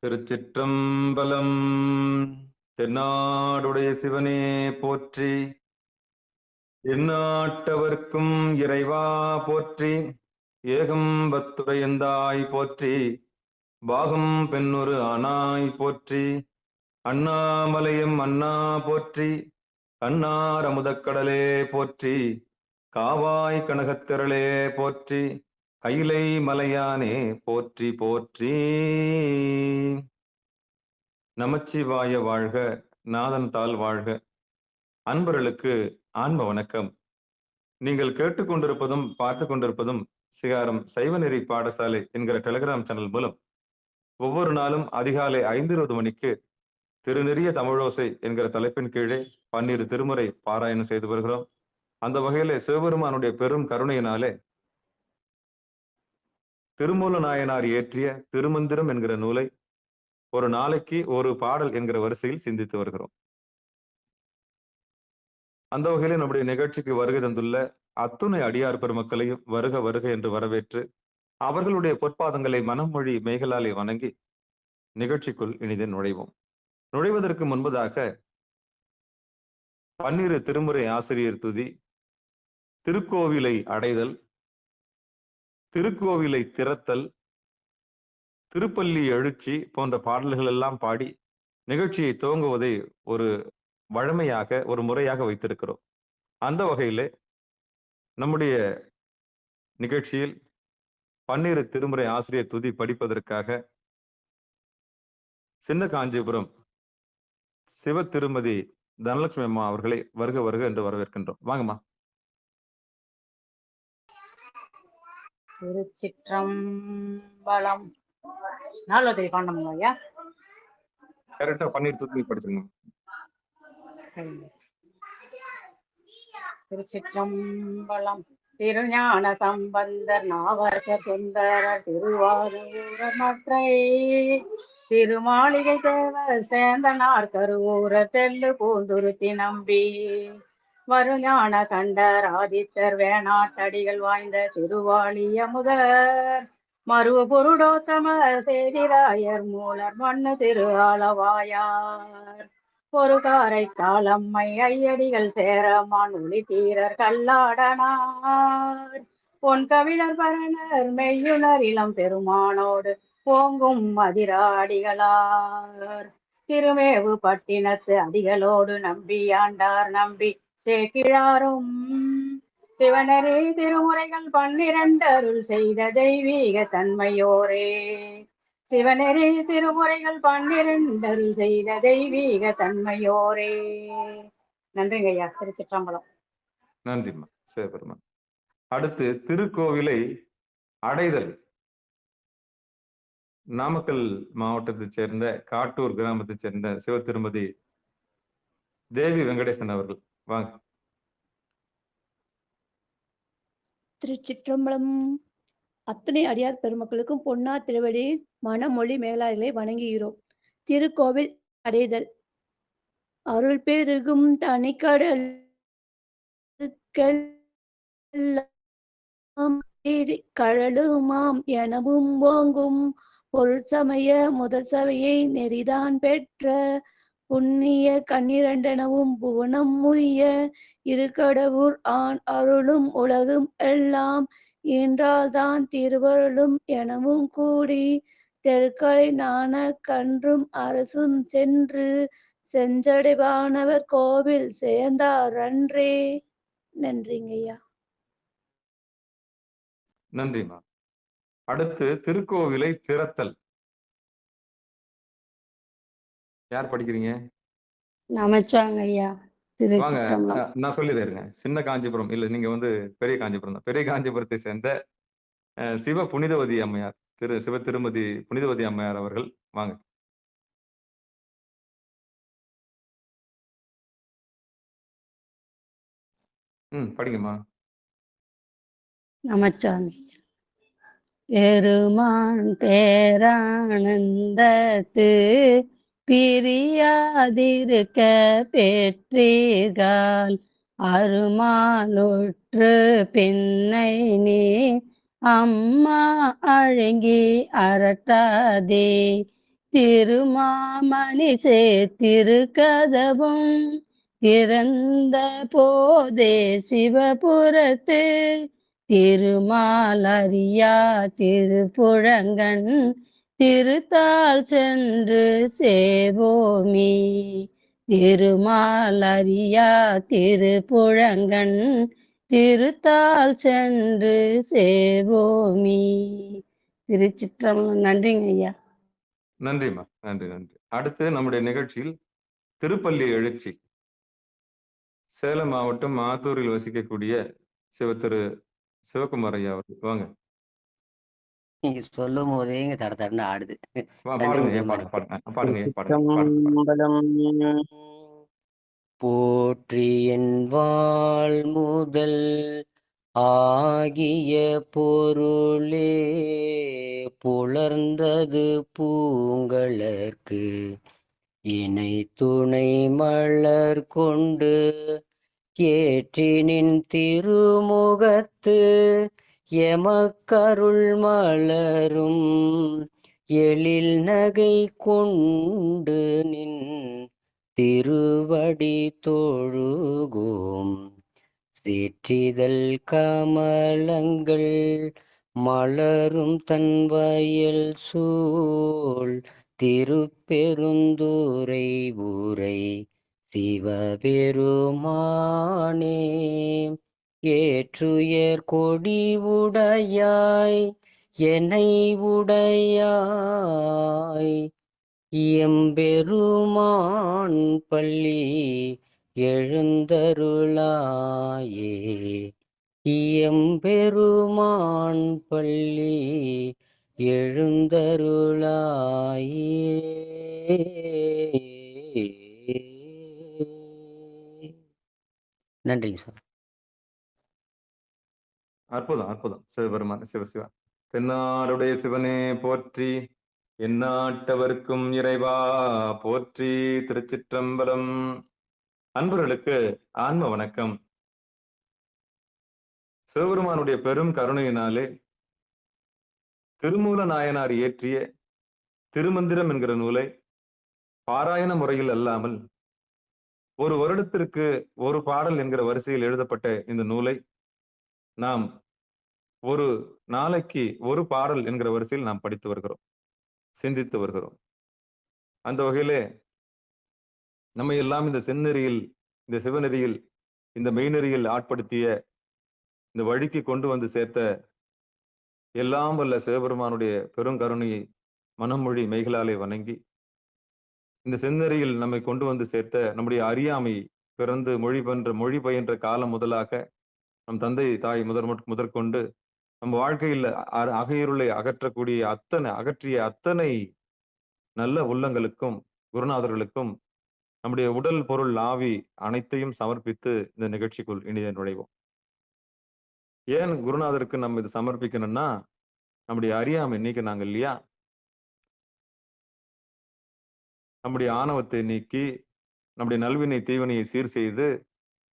திருச்சிற்றம்பலம். தென்னாடுடைய சிவனே போற்றி, எந்நாட்டவர்க்கும் இறைவா போற்றி, ஏகம்பத்துடையந்தாய் போற்றி, பாகம் பெண்ணொரு ஆனாய் போற்றி, அண்ணாமலையும் அண்ணா போற்றி, கண்ணார் அமுதக்கடலே போற்றி, காவாய் கனகத்திரளே போற்றி, கைலை மலையானே போற்றி போற்றி. நமச்சிவாய வாழ்க, நாதன் தாள் வாழ்க. அன்பர்களுக்கு ஆன்ம வணக்கம். நீங்கள் கேட்டுக்கொண்டிருப்பதும் பார்த்து கொண்டிருப்பதும் சிகாரம் சைவநெறி பாடசாலை என்கிற டெலிகிராம் சேனல் மூலம் ஒவ்வொரு நாளும் அதிகாலை 5:20 மணிக்கு திருநெறிய தமிழோசை என்கிற தலைப்பின் கீழே 12 திருமுறை பாராயணம் செய்து வருகிறோம். அந்த வகையிலே சிவபெருமானுடைய பெரும் கருணையினாலே திருமூல நாயனார் இயற்றிய திருமந்திரம் என்கிற நூலை ஒரு நாளைக்கு ஒரு பாடல் என்கிற வரிசையில் சிந்தித்து வருகிறோம். அந்த வகையில் நம்முடைய நிகழ்ச்சிக்கு வருகை தந்துள்ள அத்துணை அடியார் பெருமக்களையும் வருக வருக என்று வரவேற்று அவர்களுடைய பொற்பாதங்களை மனம் மொழி மெய்களாலே வணங்கி நிகழ்ச்சிக்குள் இனிதே நுழைவோம். நுழைவதற்கு முன்பதாக 12 திருமுறை ஆசிரியர் துதி, திருக்கோவிலை அடைதல், திருக்கோவிலை திறத்தல், திருப்பள்ளி எழுச்சி போன்ற பாடல்கள் எல்லாம் பாடி நிகழ்ச்சியை துவங்குவதை ஒரு வழமையாக ஒரு முறையாக வைத்திருக்கிறோம். அந்த வகையிலே நம்முடைய நிகழ்ச்சியில் 12 திருமுறை ஆசிரியர் துதி படிப்பதற்காக சின்ன காஞ்சிபுரம் சிவ திருமதி தனலட்சுமி அம்மா அவர்களை வருக வருக என்று வரவேற்கின்றோம். வாங்கம்மா. திருச்சிற்றம்பலம். நாலாவது காண்டோம் ஐயா. கரெக்டா 12 துதி படிச்சுங்க. திருச்சிற்றம்பலம். திருஞான சம்பந்தர் நாவரச சுந்தரர் திருவாரூரர் மற்றை திருமாளிகை தேவர் சேந்தனார் கருவூரர் தெல்லு பூந்துருத்தி நம்பி வருஞான கண்டர் ஆதித்தர் வேணாட்டடிகள் வாய்ந்த திருவாளிய முதர் மருவ புருடோத்தமர் சேதிராயர் மூலர் மண்ணு திரு ஆளவாயார் ஒரு காரை காலம்மை ஐயடிகள் சேரமான் ஒளி தீரர் கல்லாடனார் பொன் கவிழர் பரணர் மெய்யுணர் இளம் பெருமானோடு ஓங்கும் மதிராடிகளார் திருமேவு பட்டினத்து அடிகளோடு நம்பி ஆண்டார் நம்பி சேக்கிழாரும் சிவனரே திருமுறைகள் 12 அருள் செய்த தெய்வீக தன்மையோரே. சிவனரே திருமுறைகள் 12 அருள் செய்த தெய்வீக தன்மையோரே. நன்றிங்க ஐயா. திருச்சிற்றம்பலம். நன்றிம்மா சிவபெருமான். அடுத்து திருக்கோவிலை அடைதல். நாமக்கல் மாவட்டத்தைச் சேர்ந்த காட்டூர் கிராமத்தைச் சேர்ந்த சிவ திருமதி தேவி வெங்கடேசன் அவர்கள் வாங்க. திருச்சிற்றம்பலம். அத்துணை அடியார் பெருமக்களுக்கும் பொன்னா திருவடி மனமொழி மேலாளர்களை வணங்குகிறோம். திருக்கோவில் அடைதல். அருள் பெருகும் தனிக்கடல் கழலுமாம் எனவும் ஓங்கும் பொருள் சமய முதல் சபையை நெறிதான் பெற்ற புண்ணிய 12 புவனம் முய்ய இருக்கடவுர் ஆண் அருளும் உலகும் எல்லாம் என்றால்தான் திருவருளும் எனவும் கூடி தெற்கலை நாண கன்றும் அரசும் சென்று செஞ்சடைவானவர் கோவில் சேர்ந்தார் அன்றே. நன்றிங்கய்யா. நன்றிம்மா. அடுத்து திருக்கோவிலை திறத்தல். யார் படிக்கிறீங்க? நமச்சிவாங்க ஐயா. வாங்க, நான் சொல்லிடுறேங்க. சின்ன காஞ்சிபுரம் இல்ல, நீங்க பெரிய காஞ்சிபுரம் தான். பெரிய காஞ்சிபுரத்தை சேர்ந்த சிவ புனிதவதி அம்மையார், சிவ திருமதி புனிதவதி அம்மையார் அவர்கள் வாங்க. படிங்கம்மா. நமச்சிவாங்க. பெருமான் பேரானந்தத்து பிரியாதிருக்க பெற்றீர்கள் அருமாலுற்று பின்னை நீ அம்மா அழங்கி அரட்டாதே திருமாமணி சேத்திரு கதவும் திறந்த போதே சிவபுரத்து திருமாலறியா திருப்புழங்கன் திருத்தாள் சென்று சேவோமி. திருமாலறியா திருப்புழங்கன் திருத்தாள் சென்று சேவோமி. திருச்சிற்றம்பலம். நன்றிங்க ஐயா. நன்றிம்மா, நன்றி நன்றி. அடுத்து நம்முடைய நிகழ்ச்சியில் திருப்பள்ளி எழுச்சி. சேலம் மாவட்டம் ஆத்தூரில் வசிக்கக்கூடிய திரு சிவகுமார் ஐயா அவர்கள் வாங்க. நீங்க சொல்லும் போதே இங்க தட தடன்னு ஆடுது. நன்றி பாடுங்க முதல் பாடுங்க மாலை. பாடுங்க பாடுங்க. திருச்சிற்றம்பலம். போற்றி என் வாழ் முதல் ஆகிய பொருளே புலர்ந்தது பூங்கலர்க்கு இணை துணை மலர் கொண்டு ஏற்றினின் திருமுகத்து எமக்கருள் மலரும் எழில் நகை கொண்டு நின் திருவடி தொழுகோம். சேற்றிதழ் கமலங்கள் மலரும் தன் வயல் சூழ் திருப்பெருந்துறை ஊரை சிவபெருமானே. ஏற்றுயர் கொடி உடையாய் என்னை உடையாய் எம்பெருமான் பள்ளி எழுந்தருளாயே. எம்பெருமான் பள்ளி எழுந்தருளாயே. நன்றிங்க சார். அற்புதம் அற்புதம். சிவபெருமான் சிவசிவா. தென்னாடுடைய சிவனே போற்றி, எந்நாட்டவர்க்கும் இறைவா போற்றி. திருச்சிற்றம்பலம். அன்பர்களுக்கு ஆன்ம வணக்கம். சிவபெருமானுடைய பெரும் கருணையினாலே திருமூல நாயனார் இயற்றிய திருமந்திரம் என்கிற நூலை பாராயண முறையில் அல்லாமல் ஒரு வருடத்திற்கு ஒரு பாடல் என்கிற வரிசையில் எழுதப்பட்ட இந்த நூலை நாம் ஒரு நாளைக்கு ஒரு பாடல் என்கிற வரிசையில் நாம் படித்து வருகிறோம், சிந்தித்து வருகிறோம். அந்த வகையிலே நம்மை எல்லாம் இந்த செந்நெறியில், இந்த சிவநெறியில், இந்த மெய்நெறியில் ஆட்படுத்திய, இந்த வழிக்கு கொண்டு வந்து சேர்த்த எல்லாம் வல்ல சிவபெருமானுடைய பெருங்கருணையை மனமொழி மெய்களாலே வணங்கி, இந்த செந்நெறியில் நம்மை கொண்டு வந்து சேர்த்த நம்முடைய அறியாமை பிறந்து மொழி பயின்ற காலம் முதலாக நம் தந்தை தாய் முதற்கொண்டு நம்ம வாழ்க்கையில் அகையிருளை அகற்றிய அத்தனை நல்ல உள்ளங்களுக்கும் குருநாதர்களுக்கும் நம்முடைய உடல் பொருள் ஆவி அனைத்தையும் சமர்ப்பித்து இந்த நிகழ்ச்சிக்குள் இனிதை நுழைவோம். ஏன் குருநாதருக்கு நம்ம இது சமர்ப்பிக்கணும்னா, நம்முடைய அறியாமை நீக்கினாங்க இல்லையா, நம்முடைய ஆணவத்தை நீக்கி நம்முடைய நல்வினை தீவினையை சீர் செய்து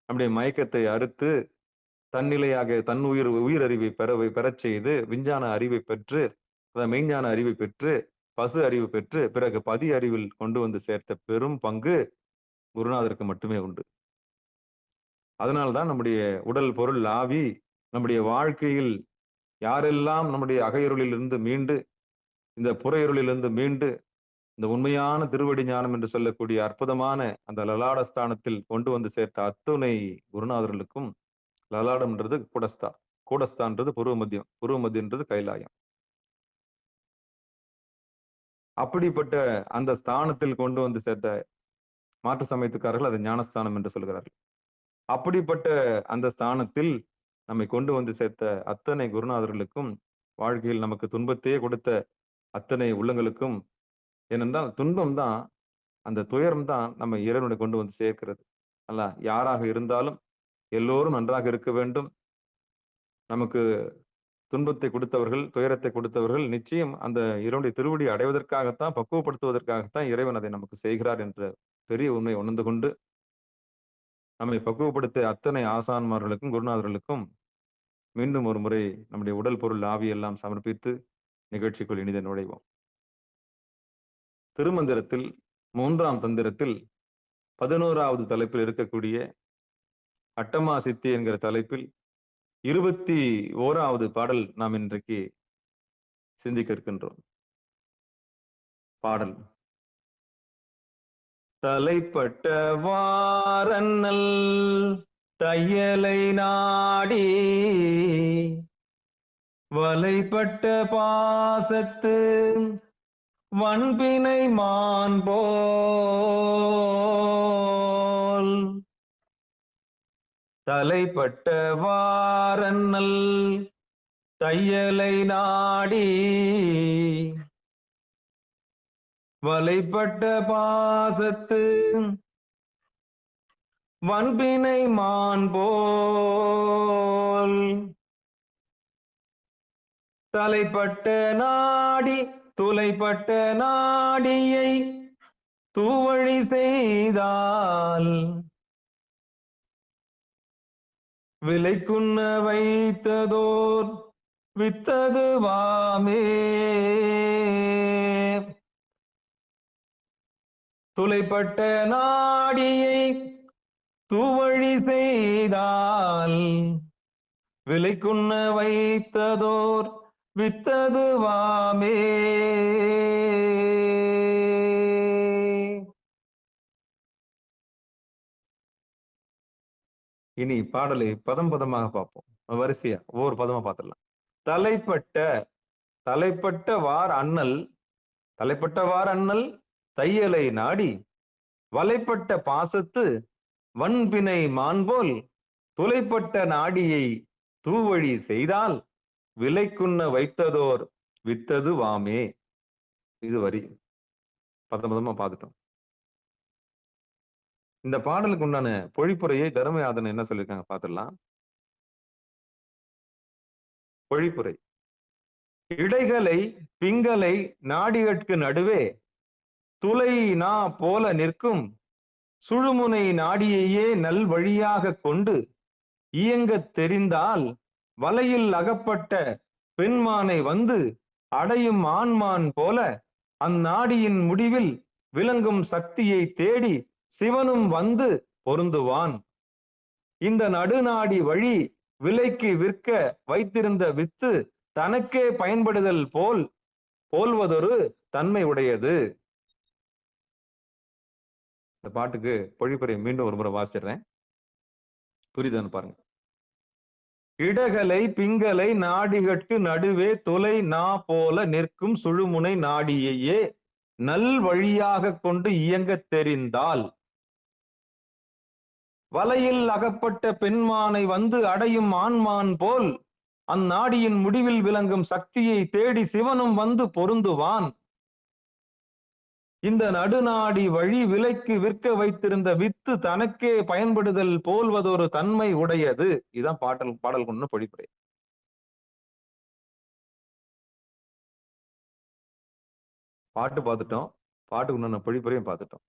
நம்முடைய மயக்கத்தை அறுத்து தன்னிலையாக தன் உயிர் அறிவை பெறச் செய்து விஞ்ஞான அறிவை பெற்று மெய்ஞான அறிவை பெற்று பசு அறிவு பெற்று பிறகு பதி அறிவில் கொண்டு வந்து சேர்த்த பெரும் பங்கு குருநாதருக்கு மட்டுமே உண்டு. அதனால்தான் நம்முடைய உடல் பொருள் ஆவி நம்முடைய வாழ்க்கையில் யாரெல்லாம் நம்முடைய அகையிருளிலிருந்து மீண்டு இந்த புற இருளிலிருந்து மீண்டு இந்த உண்மையான திருவடி ஞானம் என்று சொல்லக்கூடிய அற்புதமான அந்த லலாடஸ்தானத்தில் கொண்டு வந்து சேர்த்த அத்துணை குருநாதர்களுக்கும், லலாடம்ன்றது கூடஸ்தான்றது பூர்வ மத்தியன்றது கைலாயம். அப்படிப்பட்ட அந்த ஸ்தானத்தில் கொண்டு வந்து சேர்த்த மாற்று சமயத்துக்காரர்கள் அதை ஞானஸ்தானம் என்று சொல்கிறார்கள். அப்படிப்பட்ட அந்த ஸ்தானத்தில் நம்மை கொண்டு வந்து சேர்த்த அத்தனை குருநாதர்களுக்கும், வாழ்க்கையில் நமக்கு துன்பத்தையே கொடுத்த அத்தனை உள்ளங்களுக்கும், ஏனென்றால் துன்பம் தான், அந்த துயரம் தான் நம்ம இறைவனை கொண்டு வந்து சேர்க்கிறது. அல்ல, யாராக இருந்தாலும் எல்லோரும் நன்றாக இருக்க வேண்டும். நமக்கு துன்பத்தை கொடுத்தவர்கள், துயரத்தை கொடுத்தவர்கள் நிச்சயம் அந்த இறைவனுடைய திருவடி அடைவதற்காகத்தான், பக்குவப்படுத்துவதற்காகத்தான் இறைவன் அதை நமக்கு செய்கிறார் என்ற பெரிய உண்மை உணர்ந்து கொண்டு, நம்மை பக்குவப்படுத்த அத்தனை ஆசான்மார்களுக்கும் குருநாதர்களுக்கும் மீண்டும் ஒரு முறை நம்முடைய உடல் பொருள் ஆவியெல்லாம் சமர்ப்பித்து நிகழ்ச்சிக்குள் இனிதை நுழைவோம். திருமந்திரத்தில் 3ஆம் தந்திரத்தில் 11வது தலைப்பில் இருக்கக்கூடிய அட்டமா சித்தி என்கிற தலைப்பில் 21வது பாடல் நாம் இன்றைக்கு சிந்திக்க இருக்கின்றோம். பாடல் தலைப்பட்ட வாரன்னல் தையலை நாடி வலைப்பட்ட பாசத்து வன்பினை மான் போல் தலைப்பட்ட வாரன்னல் தையலை நாடி வலைப்பட்ட பாசத்து வன்பினை மான் போல் தலைப்பட்ட நாடி துளைப்பட்ட நாடியை தூவழி செய்தால் விலைக்குண்ண வைத்ததோர் வித்தது வாமே துளைப்பட்ட நாடியை தூவழி செய்தால் விலைக்குண்ண வைத்ததோர் வித்தது வாமே. இனி பாடலை பதம் பதமாக பார்ப்போம். வரிசையா ஒவ்வொரு பதமா பார்த்துடலாம். தலைப்பட்ட வார் அண்ணல் தையலை நாடி வலைப்பட்ட பாசத்து வன்பினை மான்போல் துளைப்பட்ட நாடியை தூவழி செய்தால் விலைக்குண்ண வைத்ததோர் வித்தது வாமே. இது வரி பதம் பதமா பார்த்துட்டோம். இந்த பாடலுக்கு உண்டான பொழிப்புரையை தர்மயாதன் என்ன சொல்லியிருக்காங்க பார்த்துடலாம். பொழிப்புரை: இடைகளை பிங்களை நாடிகட்கு நடுவே துளை நா போல நிற்கும் சுழுமுனை நாடியையே நல் வழியாக கொண்டு இயங்கத் தெரிந்தால் வலையில் அகப்பட்ட பெண்மானை வந்து அடையும் ஆண்மான் போல அந்நாடியின் முடிவில் விளங்கும் சக்தியை தேடி சிவனும் வந்து பொருந்துவான். இந்த நடுநாடி வழி விலைக்கு விற்க வைத்திருந்த வித்து தனக்கே பயன்படுதல் போல்வதொரு தன்மை உடையது. இந்த பாட்டுக்கு பொழிப்புரை மீண்டும் ஒரு முறை வாசிச்சிடுறேன், புரியுதுன்னு பாருங்க. இடகலை பிங்களை நாடிகட்கு நடுவே துளை நா போல நிற்கும் சுழுமுனை நாடியையே நல் வழியாக கொண்டு இயங்க தெரிந்தால் வலையில் அகப்பட்ட பெண்மானை வந்து அடையும் ஆண்மான் போல் அந்நாடியின் முடிவில் விளங்கும் சக்தியை தேடி சிவனும் வந்து பொருந்துவான். இந்த நடுநாடி வழி விலைக்கு விற்க வைத்திருந்த வித்து தனக்கே பயன்படுதல் போல்வதொரு தன்மை உடையது. இதுதான் பாடல் கொண்டு பொழிப்புரை. பாட்டு பார்த்துட்டோம், பாட்டுக்கு உண்டான பொழிப்புரையும் பார்த்துட்டோம்.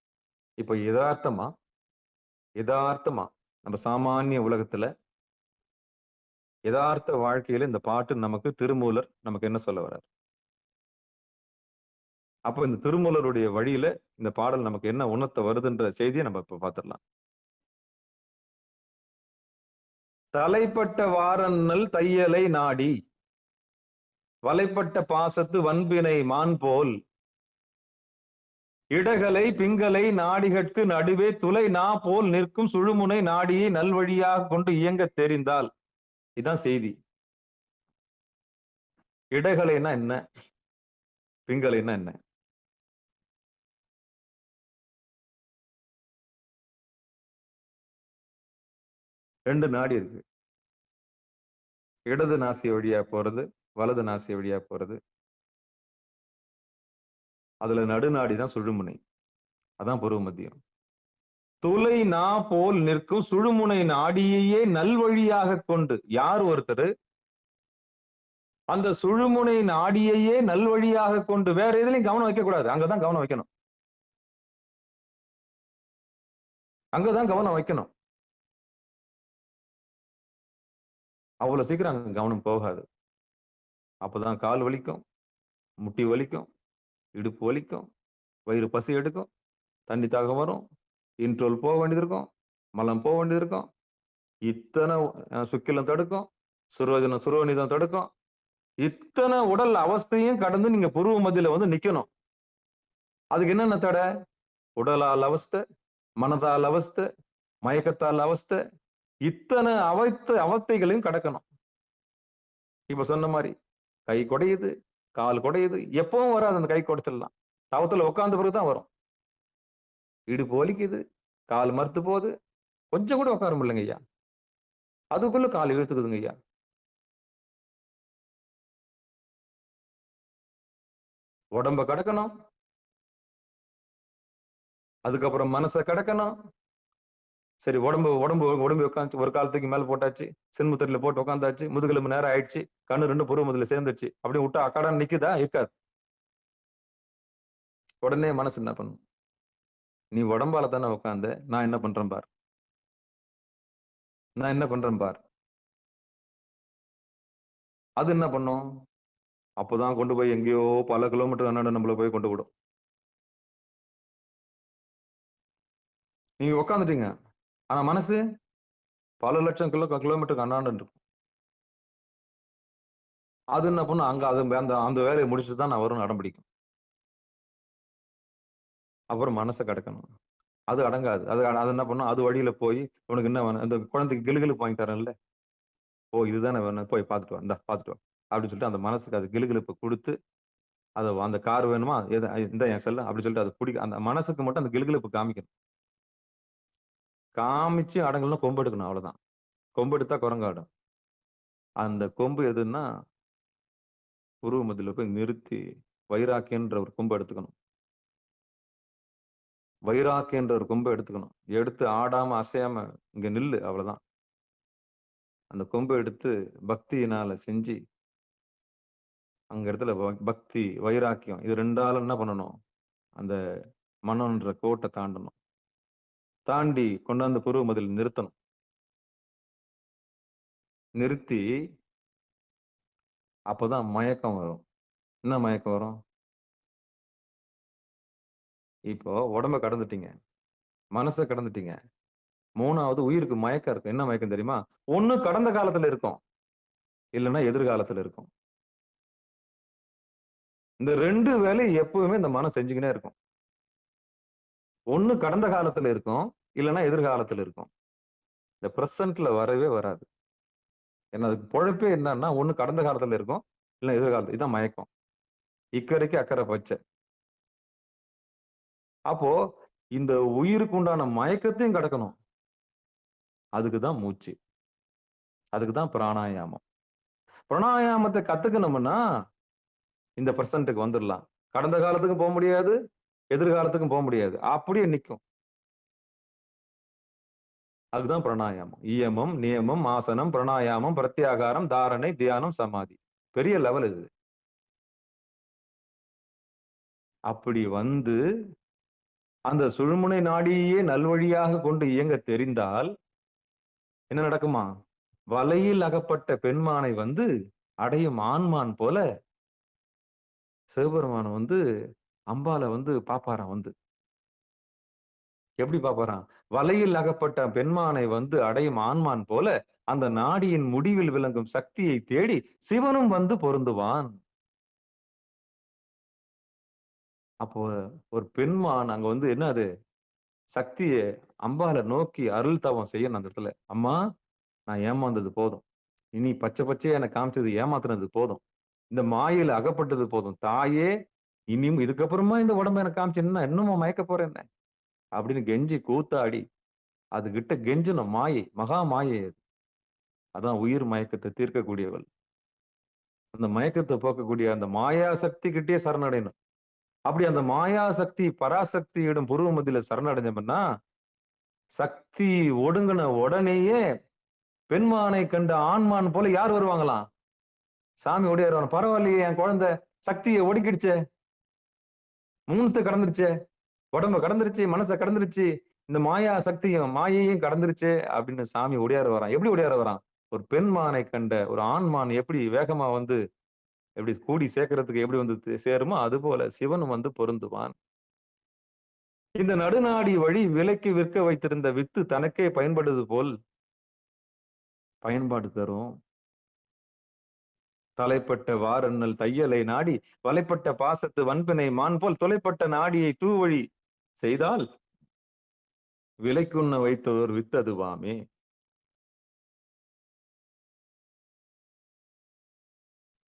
இப்ப யதார்த்தமா நம்ம சாமானிய உலகத்துல யதார்த்த வாழ்க்கையில இந்த பாட்டு நமக்கு திருமூலர் நமக்கு என்ன சொல்ல வர்றார்? அப்ப இந்த திருமூலருடைய வழியில இந்த பாடல் நமக்கு என்ன உணர்த்த வருதுன்ற செய்தியை நம்ம இப்ப பார்த்துடலாம். தலைப்பட்ட வாரன்னல் தையலை நாடி வலைப்பட்ட பாசத்து வன்பினை மான் போல் இடகலை பிங்களை நாடிகட்கு நடுவே துளை நா போல் நிற்கும் சுழுமுனை நாடியை நல்வழியாக கொண்டு இயங்க தெரிந்தால். இதுதான் செய்தி. இடகலைன்னா என்ன, பிங்கலைன்னா என்ன? ரெண்டு நாடி இருக்கு. இடது நாசி வழியா போறது, வலது நாசி வழியா போறது. அதுல நடுநாடி தான் சுழுமுனை, அதான் புருவ மத்தியம். துளை நா போல் நிற்கும் சுழுமுனை நாடியையே நல்வழியாக கொண்டு, யார் ஒருத்தர் அந்த சுழுமுனை நாடியையே நல்வழியாக கொண்டு, வேற எதுலையும் கவனம் வைக்க கூடாது, அங்கதான் கவனம் வைக்கணும், அங்கதான் கவனம் வைக்கணும். அவ்வளவு சீக்கிரம் அங்க கவனம் போகாது. அப்பதான் கால் வலிக்கும், முட்டி வலிக்கும், இடுப்பு வலிக்கும், வயிறு பசி எடுக்கும், தண்ணி தாகம் வரும், இன்ட்ரோல் போக வேண்டியது இருக்கும், மலம் போக வேண்டியது இருக்கும், இத்தனை சுக்கிலம் தடுக்கும், சுரோனிதம் தடுக்கும். இத்தனை உடல் அவஸ்தையும் கடந்து நீங்க புருவ மத்தியில வந்து நிக்கணும். அதுக்கு என்னென்ன தடை? உடலால் அவஸ்தை, மனதால் அவஸ்தை, மயக்கத்தால் அவஸ்தை, இத்தனை அவஸ்தைகளையும் கடக்கணும். இப்ப சொன்ன மாதிரி கை குடையுது, கால் குடையுது, எப்பவும் வராது அந்த கை குடைச்சிடலாம். தவத்துல உட்கார்ந்த பிறகுதான் வரும். இடுப்பு வலிக்குது, கால் மறுத்து போகுது, கொஞ்சம் கூட உட்கார முடியலங்க ஐயா. அதுக்குள்ள கால் இழுத்துக்குதுங்க ஐயா. உடம்ப கடக்கணும், அதுக்கப்புறம் மனசை கடக்கணும். சரி, உடம்பு உடம்பு உடம்பு உட்காந்து ஒரு காலத்துக்கு மேல போட்டாச்சு, சின்முத்திரில போட்டு உட்காந்தாச்சு, முதுகெலும்பு நேரம் ஆயிடுச்சு, கண்ணு ரெண்டு புருவ முதல்ல சேர்ந்துச்சு, அப்படியே விட்டா அக்காடான்னு நிக்குதா? இருக்காது. உடனே மனசு என்ன பண்ணும்? நீ உடம்பால தானே உட்காந்த, நான் என்ன பண்றேன் பார், நான் என்ன பண்றேன் பார். அது என்ன பண்ணும்? அப்பதான் கொண்டு போய் எங்கேயோ பல கிலோமீட்டர் அண்ணாடு நம்மள போய் கொண்டு விடும். நீங்க உட்காந்துட்டீங்க, ஆனா மனசு பல லட்சம் கிலோமீட்டருக்கு அண்ணாண்டு இருக்கும். அது என்ன பண்ணும்? அங்க அது அந்த வேலையை முடிச்சுட்டு தான் நான் வரும் அடம் பிடிக்கும். அப்புறம் மனசை கடக்கணும், அது அடங்காது. அது என்ன பண்ணும்? அது வழியில போய் உனக்கு என்ன வேணும், அந்த குழந்தைக்கு கிளுகிளுப்பு வாங்கி தரேன்ல, ஓ இதுதானே வேணும், போய் பார்த்துட்டு வா, இந்தா பார்த்துட்டு வா அப்படின்னு சொல்லிட்டு அந்த மனசுக்கு அது கிளுகிளுப்பு கொடுத்து, அதை அந்த கார் வேணுமா, இந்த என் செல்ல அப்படி சொல்லிட்டு அது பிடிக்க, அந்த மனசுக்கு மட்டும் அந்த கிளுகிளுப்பு காமிக்கணும். காமிச்சு அடங்கலாம் கொம்பு எடுக்கணும், அவ்வளவுதான். கொம்பு எடுத்தா குரங்காடும். அந்த கொம்பு எதுன்னா புருவ மத்தியில போய் நிறுத்தி வைராக்கியன்ற ஒரு கொம்பு எடுத்துக்கணும். வைராக்கியன்ற ஒரு கொம்பை எடுத்துக்கணும். எடுத்து ஆடாம அசையாம இங்க நில்லு, அவ்வளவுதான். அந்த கொம்பை எடுத்து பக்தியினால செஞ்சு அங்க இடத்துல பக்தி வைராக்கியம் இது ரெண்டாலும் என்ன பண்ணணும்? அந்த மனம்ன்ற கோட்டை தாண்டணும். தாண்டி கொண்டாந்து புருவ மத்தியில நிறுத்தணும். நிறுத்தி அப்பதான் மயக்கம் வரும். என்ன மயக்கம் வரும்? இப்போ உடம்ப கடந்துட்டீங்க, மனசை கடந்துட்டீங்க, மூணாவது உயிருக்கு மயக்கம் இருக்கு. என்ன மயக்கம் தெரியுமா? ஒண்ணு கடந்த காலத்துல இருக்கும், இல்லைன்னா எதிர்காலத்துல இருக்கும். இந்த ரெண்டு வேலையும் எப்பவுமே இந்த மனம் செஞ்சுக்கினே இருக்கும். ஒண்ணு கடந்த காலத்துல இருக்கும், இல்லைன்னா எதிர்காலத்துல இருக்கும். இந்த பிரசன்ட்ல வரவே வராது. ஏன்னா அதுக்கு பொழப்பே என்னன்னா, ஒண்ணு கடந்த காலத்துல இருக்கும், இல்ல எதிர்காலத்துல. இதான் மயக்கம். இக்கரைக்கு அக்கறை பச்சை. அப்போ இந்த உயிருக்கு உண்டான மயக்கத்தையும் கடக்கணும். அதுக்குதான் மூச்சு, அதுக்குதான் பிராணாயாமம். பிராணாயாமத்தை கத்துக்கணும்னா இந்த பிரசன்ட்டுக்கு வந்துடலாம். கடந்த காலத்துக்கும் போக முடியாது, எதிர்காலத்துக்கும் போக முடியாது, அப்படியே நிக்கும். அதுதான் பிராணாயாமம். இயமம், நியமம், ஆசனம், பிராணாயாமம், பிரத்யாகாரம், தாரணை, தியானம், சமாதி. பெரிய லெவல் இது. அப்படி வந்து அந்த சுழுமுனை நாடியே நல்வழியாக கொண்டு இயங்க தெரிந்தால் என்ன நடக்குமா? வலையில் அகப்பட்ட பெண்மானை வந்து அடையும் ஆண்மான் போல சிவபெருமான வந்து அம்பால வந்து பாப்பாராம். வந்து எப்படி பாப்பாராம்? வலையில் அகப்பட்ட பெண்மானை வந்து அடையும் ஆண்மான் போல அந்த நாடியின் முடிவில் விளங்கும் சக்தியை தேடி சிவனும் வந்து பொருந்துவான். அப்போ ஒரு பெண்மான் அங்க வந்து என்ன அது சக்திய அம்பால நோக்கி அருள் தவம் செய்யணும். அந்த இடத்துல, அம்மா நான் ஏமாந்தது போதும், இனி பச்சை பச்சையா எனக்கு காமிச்சது ஏமாத்துனது போதும், இந்த மாயில அகப்பட்டது போதும் தாயே, இனியும் இதுக்கப்புறமா இந்த உடம்ப எனக்கு காமிச்சேன்னா இன்னும் மயக்க போறேன் என்ன அப்படின்னு கெஞ்சி கூத்தாடி அது கிட்ட கெஞ்சணும். மாயை, மகா மாயை அது. அதான் உயிர் மயக்கத்தை தீர்க்கக்கூடியவள். அந்த மயக்கத்தை போக்கக்கூடிய அந்த மாயா சக்தி கிட்டே சரணடையணும். அப்படி அந்த மாயா சக்தி பராசக்தியிடம் புருவ மத்தியில சரணடைஞ்சோம்னா சக்தி ஒடுங்கின உடனேயே பெண்மானை கண்ட ஆண்மான் போல யார் வருவாங்களாம்? சாமி ஓடியாரு. பரவாயில்லையே, என் குழந்தை சக்தியை ஒடுக்கிடுச்சே, மூணுத்தை கடந்துருச்சே, உடம்ப கடந்துருச்சு, மனசை கடந்துருச்சு, இந்த மாயா சக்தியும் மாயையும் கடந்துருச்சு அப்படின்னு சாமி ஒடியாரு வரான். எப்படி ஒடியாரு வரான்? ஒரு பெண்மானை கண்ட ஒரு ஆண்மான் எப்படி வேகமா வந்து எப்படி கூடி சேர்க்கறதுக்கு எப்படி வந்து சேருமோ அது போல சிவனும் வந்து பொருந்துவான். இந்த நடுநாடி வழி விலைக்கு விற்க வைத்திருந்த வித்து தனக்கே பயன்படுவது போல் பயன்பாடு தரும். தலைப்பட்ட வாரண்ணல் தையலை நாடி வலைப்பட்ட பாசத்து வன்பினை மான் போல் தொலைப்பட்ட நாடியை தூவழி செய்தால் விலைக்குண்ண வைத்ததோர் வித்ததுவாமே.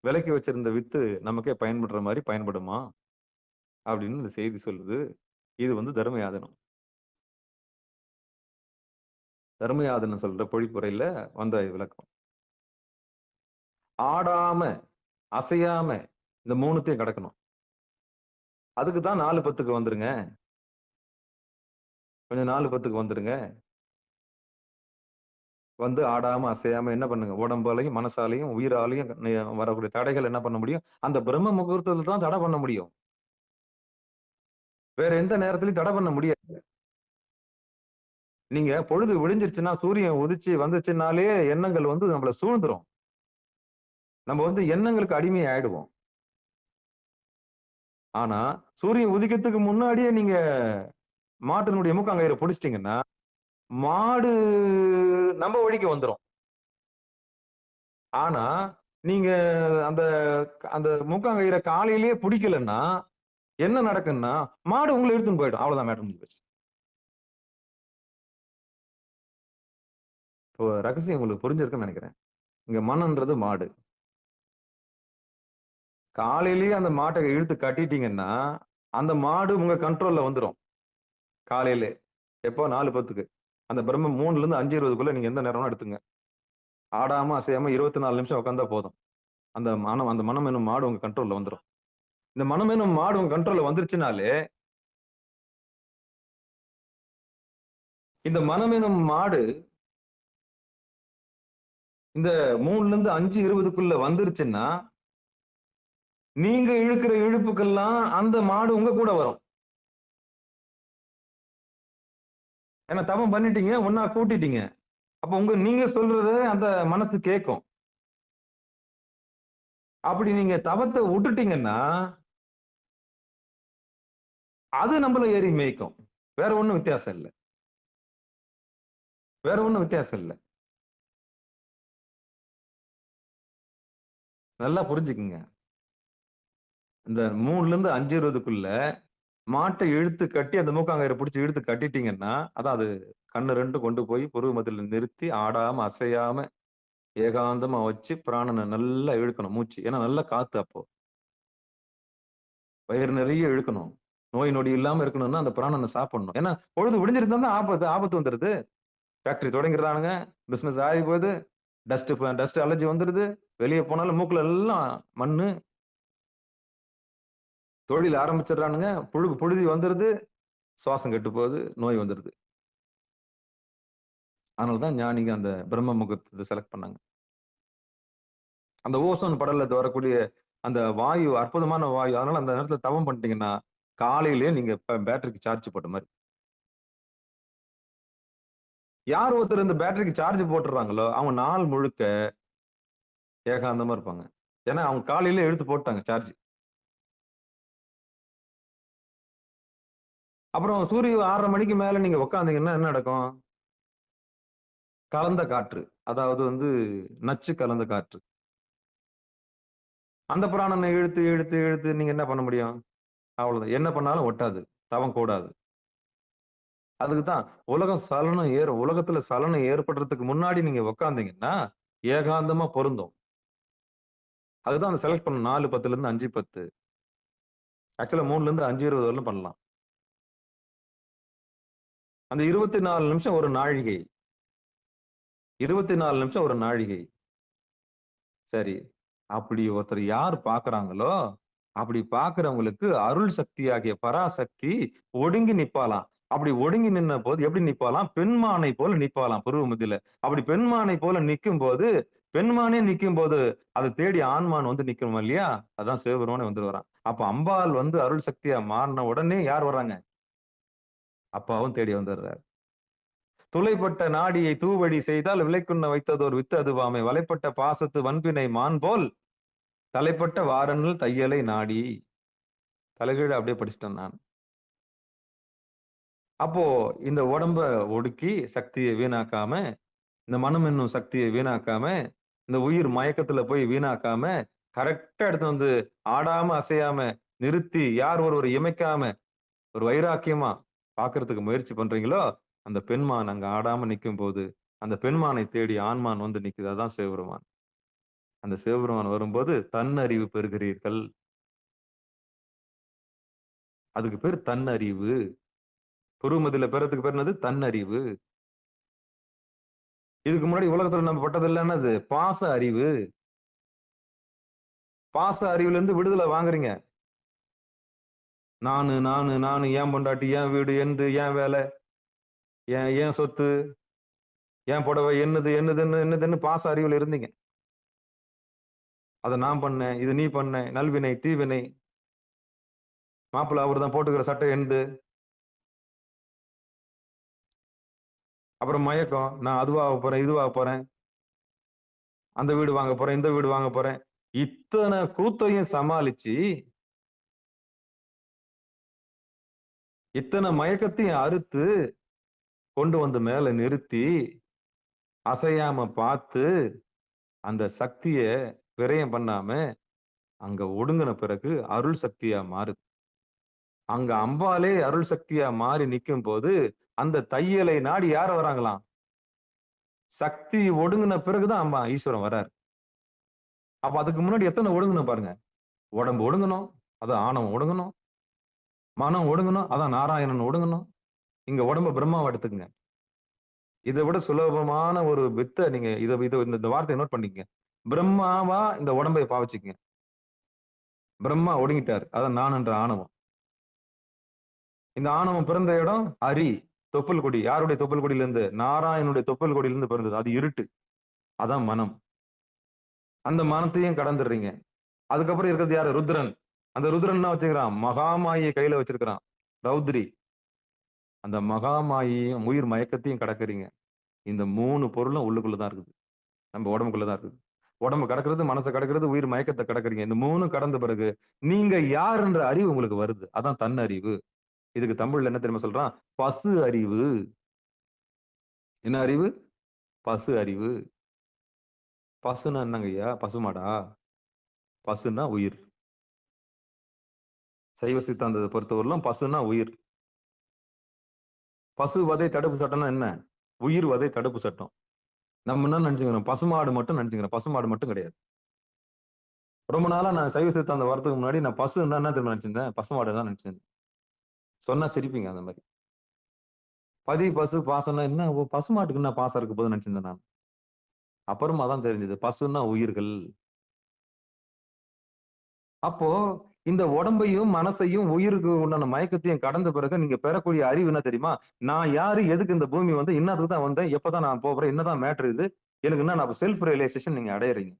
விலைக்கு வச்சிருந்த வித்து நமக்கே பயன்படுற மாதிரி பயன்படுமா அப்படின்னு இந்த செய்தி சொல்லுது. இது தர்மயாதனம். தர்மயாதனம் சொல்ற பொழிப்புரையில வந்த விளக்கம். ஆடாம அசையாம இந்த மூணுத்தையும் கடக்கணும். அதுக்குதான் 4:10க்கு வந்துருங்க. கொஞ்சம் 4:10க்கு வந்துருங்க. ஆடாம அசையாம என்ன பண்ணுங்க, உடம்பாலையும் மனசாலையும் உயிராலையும் வரக்கூடிய தடைகள் என்ன பண்ண முடியும்? அந்த பிரம்ம முகூர்த்தத்துல தான் தடை பண்ண முடியும். வேற எந்த நேரத்திலையும் தடை பண்ண முடியாது. நீங்க பொழுது விடிஞ்சிருச்சுன்னா, சூரியன் உதிச்சு வந்துச்சுனாலே எண்ணங்கள் நம்மள சூழ்ந்துரும். நம்ம எண்ணங்களுக்கு அடிமை ஆயிடுவோம். ஆனா சூரியன் உதிக்கிறதுக்கு முன்னாடியே நீங்க மாட்டினுடைய மூக்காங்கயிறை பிடிச்சிட்டீங்கன்னா, மாடு நம்ம வழிக்கு வந்துரும். ஆனா நீங்க அந்த அந்த மூக்காங்கயிறை காலையிலேயே பிடிக்கலன்னா என்ன நடக்குன்னா, மாடு உங்களை இழுத்துன்னு போயிடும். அவ்வளவுதான், மேட்டர் முடிஞ்சு போச்சு. இப்போ ரகசியம் உங்களுக்கு புரிஞ்சிருக்குன்னு நினைக்கிறேன். இங்க மனம்ன்றது மாடு. காலையிலேயே அந்த மாட்டை இழுத்து கட்டிட்டீங்கன்னா, அந்த மாடு உங்க கண்ட்ரோல்ல வந்துரும். காலையிலே எப்போ 4:10க்கு அந்த பிரம்ம 3ல இருந்து 5:20க்குள்ள நீங்க எந்த நேரம்னா எடுத்துங்க. ஆடாம அசையாம 24 நிமிஷம் உட்கார்ந்தா போதும். அந்த மனம் என்னும் மாடு உங்க கண்ட்ரோல்ல வந்துரும். இந்த மனம் என்னும் மாடு உங்க கண்ட்ரோல்ல வந்துருச்சுனாலே, இந்த மனம் என்னும் மாடு இந்த 3ல இருந்து 5:20க்குள்ள வந்துருச்சுன்னா, நீங்க இழுக்கிற இழுப்புக்கெல்லாம் அந்த மாடு உங்க கூட வரும். ஏன்னா தவம் பண்ணிட்டீங்க, ஒன்னா கூட்டிட்டீங்க. அப்ப நீங்க சொல்றத அந்த மனசு கேட்கும். அப்படி நீங்க தவத்தை விட்டுட்டீங்கன்னா, அது நம்மள ஏறி மேய்க்கும். வேற ஒண்ணும் வித்தியாசம் இல்லை. வேற ஒண்ணும் வித்தியாசம் இல்லை. நல்லா புரிஞ்சுக்குங்க. இந்த 3ல இருந்து 5:20க்குள்ள மாட்டை இழுத்து கட்டி அந்த மூக்காங்கயிறை பிடிச்சி இழுத்து கட்டிட்டீங்கன்னா, அதான் அது கண்ணு 2 கொண்டு போய் புருவ மத்தியில நிறுத்தி ஆடாம அசையாம ஏகாந்தமா வச்சு பிராணனை நல்லா இழுக்கணும் மூச்சு. ஏன்னா நல்ல காத்து அப்போ. வயிறு நிறைய இழுக்கணும். நோய் நொடி இல்லாம இருக்கணும்னா அந்த பிராணனை சாப்பிடணும். ஏன்னா பொழுது விடிஞ்சிருந்தா தான் ஆபத்து வந்துருது. ஃபேக்டரி தொடங்கிடுறானுங்க, பிசினஸ் ஆகி போகுது, டஸ்ட் அலர்ஜி வந்துருது. வெளியே போனாலும் மூக்குல எல்லாம் மண்ணு. தொழில் ஆரம்பிச்சிடுறானுங்க, புழுதி வந்துருது, சுவாசம் கெட்டு போகுது, நோய் வந்துருது. அதனாலதான் ஞானிங்க அந்த பிரம்ம முகூர்த்தத்தை செலக்ட் பண்ணாங்க. அந்த ஓசோன் படலத்துல வரக்கூடிய அந்த வாயு அற்புதமான வாயு. அதனால அந்த நேரத்துல தவம் பண்ணிட்டீங்கன்னா, காலையிலேயே நீங்க பேட்டரிக்கு சார்ஜ் போட்ட மாதிரி. யார் ஒருத்தர் இந்த பேட்டரிக்கு சார்ஜ் போட்டுறாங்களோ அவங்க நாள் முழுக்க ஏகாந்தமா இருப்பாங்க. ஏன்னா அவங்க காலையில எடுத்து போட்டாங்க சார்ஜ். அப்புறம் சூரிய 6:30 மணிக்கு மேல நீங்க உட்காந்தீங்கன்னா என்ன நடக்கும்? கலந்த காற்று, அதாவது நச்சு கலந்த காற்று. அந்த பிராணனை இழுத்து இழுத்து இழுத்து நீங்க என்ன பண்ண முடியும்? அவ்வளவுதான். என்ன பண்ணாலும் ஒட்டாது, தவம் கூடாது. அதுக்குதான் உலகத்துல சலனம் ஏற்படுறதுக்கு முன்னாடி நீங்க உட்காந்தீங்கன்னா ஏகாந்தமா பொருந்தும். அதுதான் அந்த செலக்ட் பண்ணணும். 4:10ல இருந்து 5:10. ஆக்சுவலா 3ல இருந்து 5:20 வரலும் பண்ணலாம். அந்த 24 நிமிஷம் ஒரு நாழிகை. 24 நிமிஷம் ஒரு நாழிகை. சரி, அப்படி ஒருத்தர் யார் பாக்குறாங்களோ அப்படி பாக்குறவங்களுக்கு அருள் சக்தியாகிய பராசக்தி ஒடுங்கி நிப்பாலாம். அப்படி ஒடுங்கி நின்ன போது எப்படி நிப்பாலாம்? பெண்மானை போல நிப்பாலாம் புருவ மத்தியில. அப்படி பெண்மானை போல நிக்கும் போது, பெண்மானே நிக்கும் போது அதை தேடி ஆண்மான் நிக்கணுமா இல்லையா? அதான் சிவபெருமானே வரான். அப்ப அம்பாள் அருள் சக்தியா மாறின உடனே யார் வர்றாங்க? அப்பாவும் தேடி வந்துடுறாரு. துளைப்பட்ட நாடியை தூவடி செய்தால் விலைக்குண்ண வைத்ததோர் வித்து அதுவாமை. வலைப்பட்ட பாசத்து வன்பினை மான் போல் தலைப்பட்ட வாரண்ணல் தையலை நாடி. தலைகீழ அப்படியே படிச்சிட்டேன் நான். அப்போ இந்த உடம்ப ஒடுக்கி சக்தியை வீணாக்காம, இந்த மனம் என்னும் சக்தியை வீணாக்காம, இந்த உயிர் மயக்கத்துல போய் வீணாக்காம, கரெக்ட்டா எடுத்து வந்து ஆடாம, அசையாம நிறுத்தி, யார் ஒருவர் இமைக்காம, ஒரு வைராக்கியமா பார்க்கறதுக்கு முயற்சி பண்றீங்களோ, அந்த பெண்மான் அங்க ஆடாம நிக்கும்போது, அந்த பெண்மானை தேடி ஆண்மான் வந்து நிக்குது. அதான் சிவபெருமான். அந்த சிவபெருமான் வரும்போது தன்னறிவு பெறுகிறீர்கள். அதுக்கு பேர் தன்னறிவு. புருவமத்தில பெறதுக்கு பேர் என்னது? தன்னறிவு. இதுக்கு முன்னாடி உலகத்துல நம்ம பட்டதெல்லாம் என்னது? பாச அறிவு. பாச அறிவுலேருந்து விடுதலை வாங்குறீங்க. நானு, நானு, நானு, என் பொண்டாட்டி, என் வீடு, என்து, என் வேலை, என் சொத்து, என் புடவை, என்னது, என்னதுன்னு என்னதுன்னு பாச அறிவுல இருந்தீங்க. அத நான் பண்ணேன், இது நீ பண்ண, நல்வினை, தீவினை. மாப்பிள்ளை அவர்தான் போட்டுக்கிற சட்டை என்து. அப்புறம் மயக்கம். நான் அதுவாக போறேன், இதுவாக போறேன். அந்த வீடு வாங்க போறேன், இந்த வீடு வாங்க போறேன். இத்தனை கூத்தையும் சமாளிச்சு, இத்தனை மயக்கத்தையும் அறுத்து கொண்டு வந்து மேல நிறுத்தி, அசையாம பார்த்து, அந்த சக்திய விரயம் பண்ணாம, அங்க ஒடுங்குன பிறகு அருள் சக்தியா மாறுது. அங்க அம்பாளே அருள் சக்தியா மாறி நிக்கும்போது, அந்த தையலை நாடி யார் வராங்களாம்? சக்தி ஒடுங்குன பிறகுதான் அம்மா ஈஸ்வரன் வராரு. அப்ப அதுக்கு முன்னாடி எத்தனை ஒடுங்கணும் பாருங்க. உடம்பு ஒடுங்கணும், அதான் ஆணவம் ஒடுங்கணும். மனம் ஒடுங்கணும், அதான் நாராயணன் ஒடுங்கணும். இங்க உடம்ப பிரம்மாவா எடுத்துக்கங்க. இதை விட சுலபமான ஒரு வித்தை நீங்க இந்த வார்த்தையை நோட் பண்ணிக்கங்க. பிரம்மாவா இந்த உடம்பை பாவிச்சுக்கங்க. பிரம்மா ஒடுங்கிட்டாரு. அதான் நான் என்ற ஆணவம். இந்த ஆணவம் பிறந்த இடம் அரி, தொப்புள் கொடி. யாருடைய தொப்புள் கொடியில இருந்து? நாராயணனுடைய தொப்புள் கொடியில இருந்து பிறந்தது. அது இருட்டு. அதான் மனம். அந்த மனத்தையும் கடந்துடுறீங்க. அதுக்கப்புறம் இருக்கிறது யாரு? ருத்ரன். அந்த ருத்ரன் என்ன வச்சுக்கிறான்? மகாமாயை கையில வச்சிருக்கிறான். ரௌத்ரி. அந்த மகாமாயையும் உயிர் மயக்கத்தையும் கடக்குறீங்க. இந்த 3 பொருளும் உள்ளுக்குள்ளதான் இருக்குது. நம்ம உடம்புக்குள்ளதான் இருக்குது. உடம்பு கடக்கிறது, மனசை கடக்கிறது, உயிர் மயக்கத்தை கடக்குறீங்க. இந்த 3 கடந்த பிறகு நீங்க யார் என்ற அறிவு உங்களுக்கு வருது. அதான் தன்னறிவு. இதுக்கு தமிழ்ல என்ன தெரியுமா சொல்றான்? பசு அறிவு. என்ன அறிவு? பசு அறிவு. பசுன்னா என்னங்கய்யா? பசுமாடா? பசுன்னா உயிர். சைவ சித்தாந்தத்தை பொறுத்தவரையிலும் பசுன்னா உயிர். பசு வதை தடுப்பு சட்டம்னா என்ன? உயிர் வதை தடுப்பு சட்டம். நம்ம என்ன நினைச்சுக்கிறோம்? பசுமாடு மட்டும் நினைச்சுக்கிறோம். பசுமாடு மட்டும் கிடையாது. ரொம்ப நாளா நான் சைவ சித்தாந்தம் வரதுக்கு முன்னாடி நான் பசுன்னா என்ன தெரியுமா நினைச்சிருந்தேன்? பசுமாடு தான் நினைச்சிருந்தேன். சொன்னா சிரிப்பீங்க அந்த மாதிரி. பதி, பசு, பாசம்னா என்ன? ஓ, பசுமாட்டுக்கு என்ன பாசம் இருக்க போது நினைச்சிருந்தேன் நான். அப்புறமா தான் தெரிஞ்சது பசுன்னா உயிர்கள். அப்போ இந்த உடம்பையும் மனசையும் உயிருக்கு உண்டான மயக்கத்தையும் கடந்த பிறகு நீங்க பெறக்கூடிய அறிவு என்ன தெரியுமா? நான் யாரு, எதுக்கு இந்த பூமி வந்து, இன்னத்துக்கு தான் வந்தேன், எப்பதான் நான் போறேன், என்னதான் மேட்ரு இது, எனக்கு என்ன, நான் செல்ஃப் ரியலைசேஷன் நீங்க அடையறீங்க.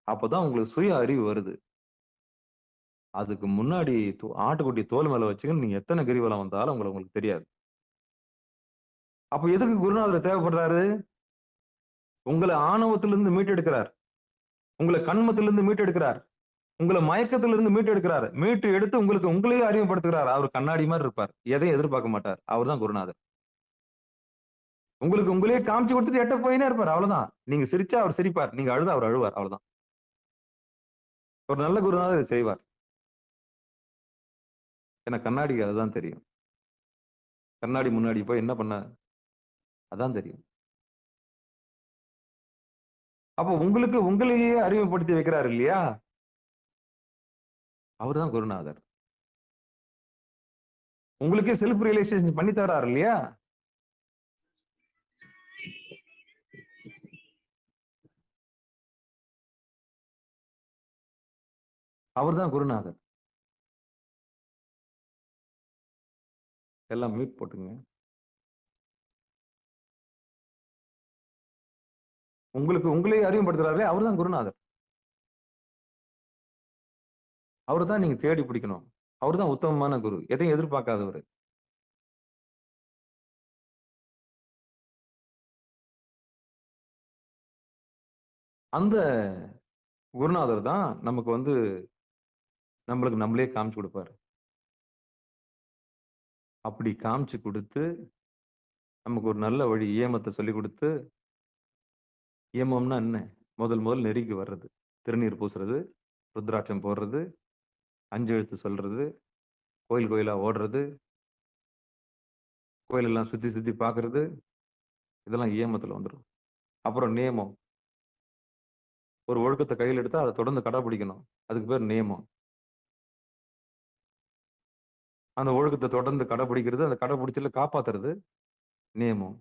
அப்பதான் உங்களுக்கு சுய அறிவு வருது. அதுக்கு முன்னாடி ஆட்டுக்குட்டி தோல் மேல வச்சுக்கின்னு நீங்க எத்தனை கிரிவலம் வந்தாலும் உங்களுக்கு தெரியாது. அப்ப எதுக்கு குருநாதர் தேவைப்படுறாரு? உங்களை ஆணவத்திலிருந்து மீட்டெடுக்கிறார். உங்களை கண்மத்திலிருந்து மீட்டெடுக்கிறார். உங்களை மயக்கத்திலிருந்து மீட்டு எடுக்கிறாரு. மீட்டு எடுத்து உங்களுக்கு உங்களையே அறிமுகப்படுத்துகிறார். அவர் கண்ணாடி மாதிரி இருப்பார். எதையும் எதிர்பார்க்க மாட்டார். அவர் தான் குருநாதர். உங்களுக்கு உங்களையே காமிச்சு கொடுத்துட்டு எட்ட போயினே இருப்பார். அவ்வளவுதான். நீங்க சிரிச்சா அவர் சிரிப்பார். நீங்க அழுதா அவர் அழுவார். அவ்வளவுதான். ஒரு நல்ல குருநாதர் இதை செய்வார். ஏன்னா கண்ணாடிக்கு அதுதான் தெரியும். கண்ணாடி முன்னாடி போய் என்ன பண்ண, அதான் தெரியும். அப்ப உங்களுக்கு உங்களையே அறிமுகப்படுத்தி வைக்கிறார் இல்லையா? அவர்தான் குருநாதர். உங்களுக்கே செல்ஃப் ரியலைசேஷன் பண்ணி தராரு இல்லையா? அவர்தான் குருநாதர். எல்லாம் மியூட் போட்டுங்க. உங்களுக்கு உங்களே அறிமுகப்படுத்துறாரு. அவர்தான் குருநாதர். அவர்தான் நீங்க தேடி பிடிக்கணும். அவர்தான் உத்தமமான குரு. எதையும் எதிர்பார்க்காதவர். அந்த குருநாதர் தான் நமக்கு வந்து நம்மளுக்கு நம்மளே காமிச்சு கொடுப்பாரு. அப்படி காமிச்சு கொடுத்து நமக்கு ஒரு நல்ல வழி ஏமத்தை சொல்லி கொடுத்து, ஏமம்னா என்ன? முதல் நெறிக்கு வர்றது, திருநீர் பூசுறது, ருத்ராட்சம் போடுறது, 5 எழுத்து சொல்றது, கோயில் கோயிலா ஓடுறது, கோயிலெல்லாம் சுத்தி சுத்தி பார்க்கறது, இதெல்லாம் ஏமத்துல வந்துரும். அப்புறம் நேமம். ஒரு ஒழுக்கத்தை கையில் எடுத்தா அதை தொடர்ந்து கடைபிடிக்கணும். அதுக்கு பேர் நேமம். அந்த ஒழுக்கத்தை தொடர்ந்து கடைபிடிக்கிறது, அந்த கடைபிடிச்சல காப்பாத்துறது நேமம்.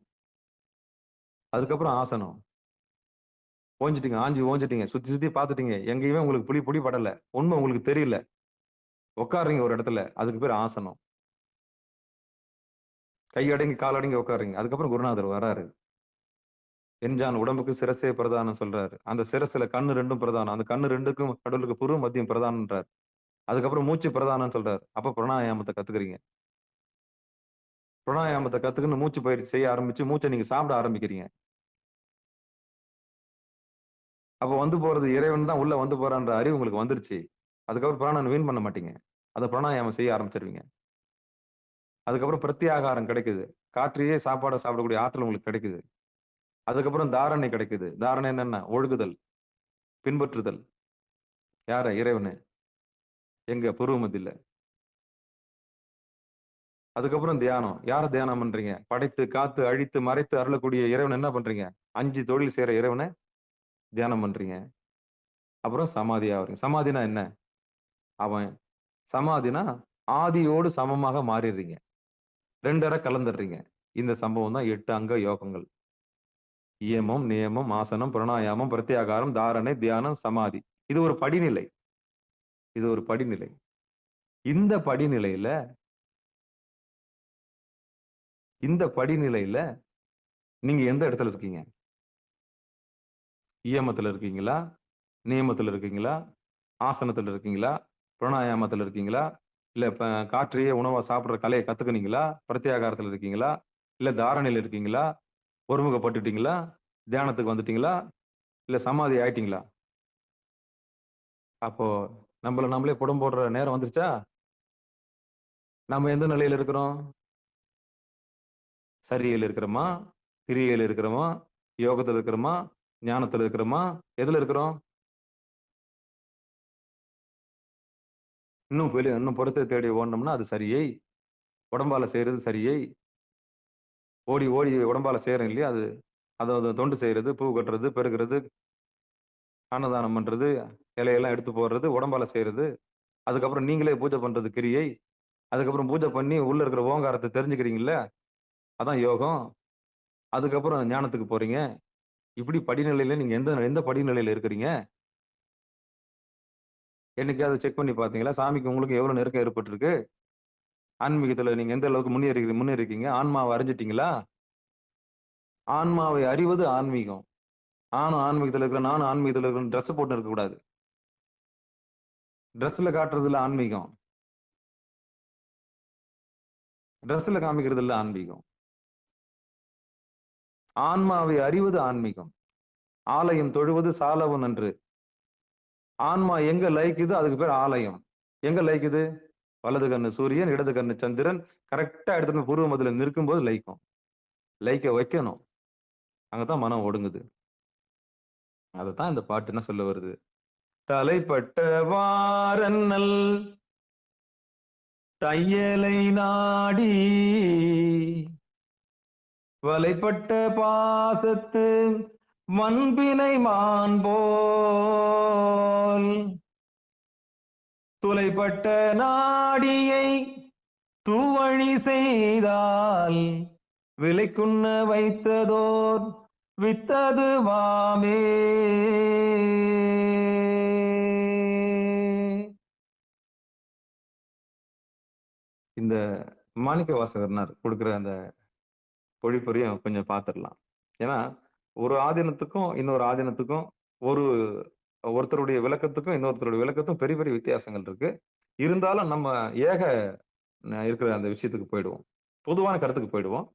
அதுக்கப்புறம் ஆசனம். ஓஞ்சிட்டீங்க, ஆஞ்சி ஓஞ்சிட்டீங்க, சுத்தி சுத்தி பார்த்துட்டீங்க, எங்கேயுமே உங்களுக்கு புடி படல, உண்மை உங்களுக்கு தெரியல, உட்காருறீங்க ஒரு இடத்துல, அதுக்கு பேர் ஆசனம். கை அடங்கி கால் அடங்கி உட்காருறீங்க. அதுக்கப்புறம் குருநாதர் வராரு. என்ஜான் உடம்புக்கு சிரசே பிரதானம் சொல்றாரு. அந்த சிரசுல கண்ணு 2ம் பிரதானம். அந்த கண்ணு 2க்கும் நடுவுல புரு மத்தியம் பிரதானம்ன்றார். அதுக்கப்புறம் மூச்சு பிரதானம் சொல்றாரு. அப்ப பிராணாயாமத்தை கத்துக்கிறீங்க. பிராணாயாமத்தை கத்துக்கின்னு மூச்சு பயிற்சி செய்ய ஆரம்பிச்சு மூச்சை நீங்க சாப்பிட ஆரம்பிக்கிறீங்க. அப்ப வந்து போறது இறைவன் தான் உள்ள வந்து போறான்ற அறிவு உங்களுக்கு வந்துருச்சு. அதுக்கப்புறம் பிராணனை வீண் பண்ண மாட்டீங்க. அதை பிராணாயாமம் செய்ய ஆரம்பிச்சிருவீங்க. அதுக்கப்புறம் பிரத்யாகாரம் கிடைக்குது. காற்றையே சாப்பாடை சாப்பிடக்கூடிய ஆற்றல் உங்களுக்கு கிடைக்குது. அதுக்கப்புறம் தாரணை கிடைக்குது. தாரணை என்னன்னா ஒழுகுதல், பின்பற்றுதல். யார? இறைவனு. எங்க? புருவ மத்தியில. அதுக்கப்புறம் தியானம். யார தியானம் பண்றீங்க? படைத்து காத்து அழித்து மறைத்து அருளக்கூடிய இறைவன் என்ன பண்றீங்க? 5 தொழில் செய்யற இறைவனை தியானம் பண்றீங்க. அப்புறம் சமாதி ஆவறீங்க. சமாதினா என்ன? அவன் சமாதினா ஆதியோடு சமமாக மாறிடுறீங்க. 2 அரை கலந்துடுறீங்க. இந்த சம்பவம் தான் 8 அங்க யோகங்கள். இயமம், நியமம், ஆசனம், பிராணாயாமம், பிரத்யாகாரம், தாரணை, தியானம், சமாதி. இது ஒரு படிநிலை. இது ஒரு படிநிலை. இந்த படிநிலையில நீங்க எந்த இடத்துல இருக்கீங்க? இயமத்துல இருக்கீங்களா? நியமத்துல இருக்கீங்களா? ஆசனத்துல இருக்கீங்களா? பிராணாயாமத்துல இருக்கீங்களா? இல்ல காற்றையே உணவா சாப்பிடுற கலையை கத்துக்கினீங்களா? பிரத்யாகாரத்துல இருக்கீங்களா? இல்ல தாரணையில இருக்கீங்களா? ஒருமுகப்பட்டுட்டீங்களா? தியானத்துக்கு வந்துட்டீங்களா? இல்ல சமாதி ஆயிட்டீங்களா? அப்போ நம்மள நம்மளே புடம் போடுற நேரம் வந்துருச்சா? நம்ம எந்த நிலையில இருக்கிறோம்? சரியில இருக்கிறோமா? கிரியையில இருக்கிறோமா? யோகத்துல இருக்கிறோமா? ஞானத்துல இருக்கிறோமா? எதுல இருக்கிறோம்? இன்னும் புறத்தை தேடி ஓடணும்னா அது சரியை. உடம்பால செய்யறது சரியை. ஓடி ஓடி உடம்பால செய்யறோம் இல்லையா? அது தொண்டு செய்யறது, பூ கட்டுறது, பெருகிறது, அன்னதானம் பண்றது, இலையெல்லாம் எடுத்து போடுறது, உடம்பால செய்யறது. அதுக்கப்புறம் நீங்களே பூஜை பண்றது கிரியை. அதுக்கப்புறம் பூஜை பண்ணி உள்ள இருக்கிற ஓங்காரத்தை தெரிஞ்சுக்கிறீங்கல்ல, அதான் யோகம். அதுக்கப்புறம் ஞானத்துக்கு போறீங்க. இப்படி படிநிலையில நீங்க எந்த படிநிலையில இருக்கிறீங்க? என்னைக்காவது செக் பண்ணி பார்த்தீங்களா? சாமிக்கு உங்களுக்கு எவ்வளவு நெருக்கம் ஏற்பட்டிருக்கு? ஆன்மீகத்துல நீங்க எந்த அளவுக்கு முன்னேறிருக்கீங்க? ஆன்மாவை அறிஞ்சிட்டீங்களா? ஆன்மாவை அறிவது ஆன்மீகம். நானும் ஆன்மீகத்துல இருக்கிறேன், நானும் ஆன்மீகத்துல இருக்கிறேன் ட்ரெஸ் போட்டு இருக்க கூடாது. ட்ரெஸ்ல காட்டுறது இல்ல ஆன்மீகம். ட்ரெஸ்ல காமிக்கிறது இல்ல ஆன்மீகம். ஆன்மாவை அறிவது ஆன்மீகம். ஆலயம் தொழுவது சாலவும் நன்று. ஆன்மா எங்க லயிக்குது அதுக்கு பேர் ஆலயம். எங்க லயிக்குது? வலது கண்ணு சூரியன், இடது கண்ணு சந்திரன். கரெக்டா எடுத்துட்டு பூர்வ மதியில நிற்கும் போது லயிக்கும். லயிக்க வைக்கணும். அங்கதான் மனம் ஒடுங்குது. அதத்தான் இந்த பாட்டு என்ன சொல்ல வருது? தலைப்பட்ட வாரன்னல் தையலை நாடி வலைப்பட்ட பாசத்து வன்பினை மான்போல் துளைப்பட்ட நாடியை தூவழி செய்தால் விலைக்குண்ண வைத்ததோர் வித்தது வாமே. இந்த மாணிக்க வாசகர்னார் கொடுக்கிற அந்த பொழிப்புரையும் கொஞ்சம் பார்த்துடலாம். ஏன்னா ஒரு ஆதீனத்துக்கும் இன்னொரு ஆதீனத்துக்கும் ஒருத்தருடைய விளக்கத்துக்கும் இன்னொருத்தருடைய விளக்கத்துக்கும் பெரிய பெரிய வித்தியாசங்கள் இருக்கு. இருந்தாலும் நம்ம இருக்கிற அந்த விஷயத்துக்கு போயிடுவோம். பொதுவான கருத்துக்கு போயிடுவோம்.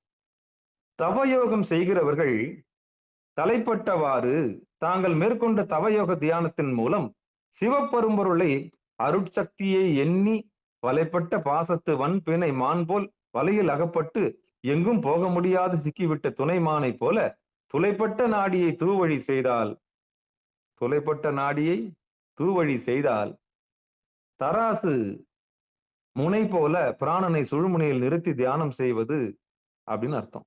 தவயோகம் செய்கிறவர்கள் தலைப்பட்டவாறு தாங்கள் மேற்கொண்ட தவயோக தியானத்தின் மூலம் சிவபெரும்பொருளை அருட்சக்தியை எண்ணி வலைப்பட்ட பாசத்து வன்பினை மான் போல் வலையில் அகப்பட்டு எங்கும் போக முடியாது சிக்கிவிட்ட துணைமானை போல துளைப்பட்ட நாடியை தூவழி செய்தால் துளைப்பட்ட நாடியை தூவழி செய்தால் தராசு முனை போல பிராணனை சுழுமுனையில் நிறுத்தி தியானம் செய்வது அப்படின்னு அர்த்தம்.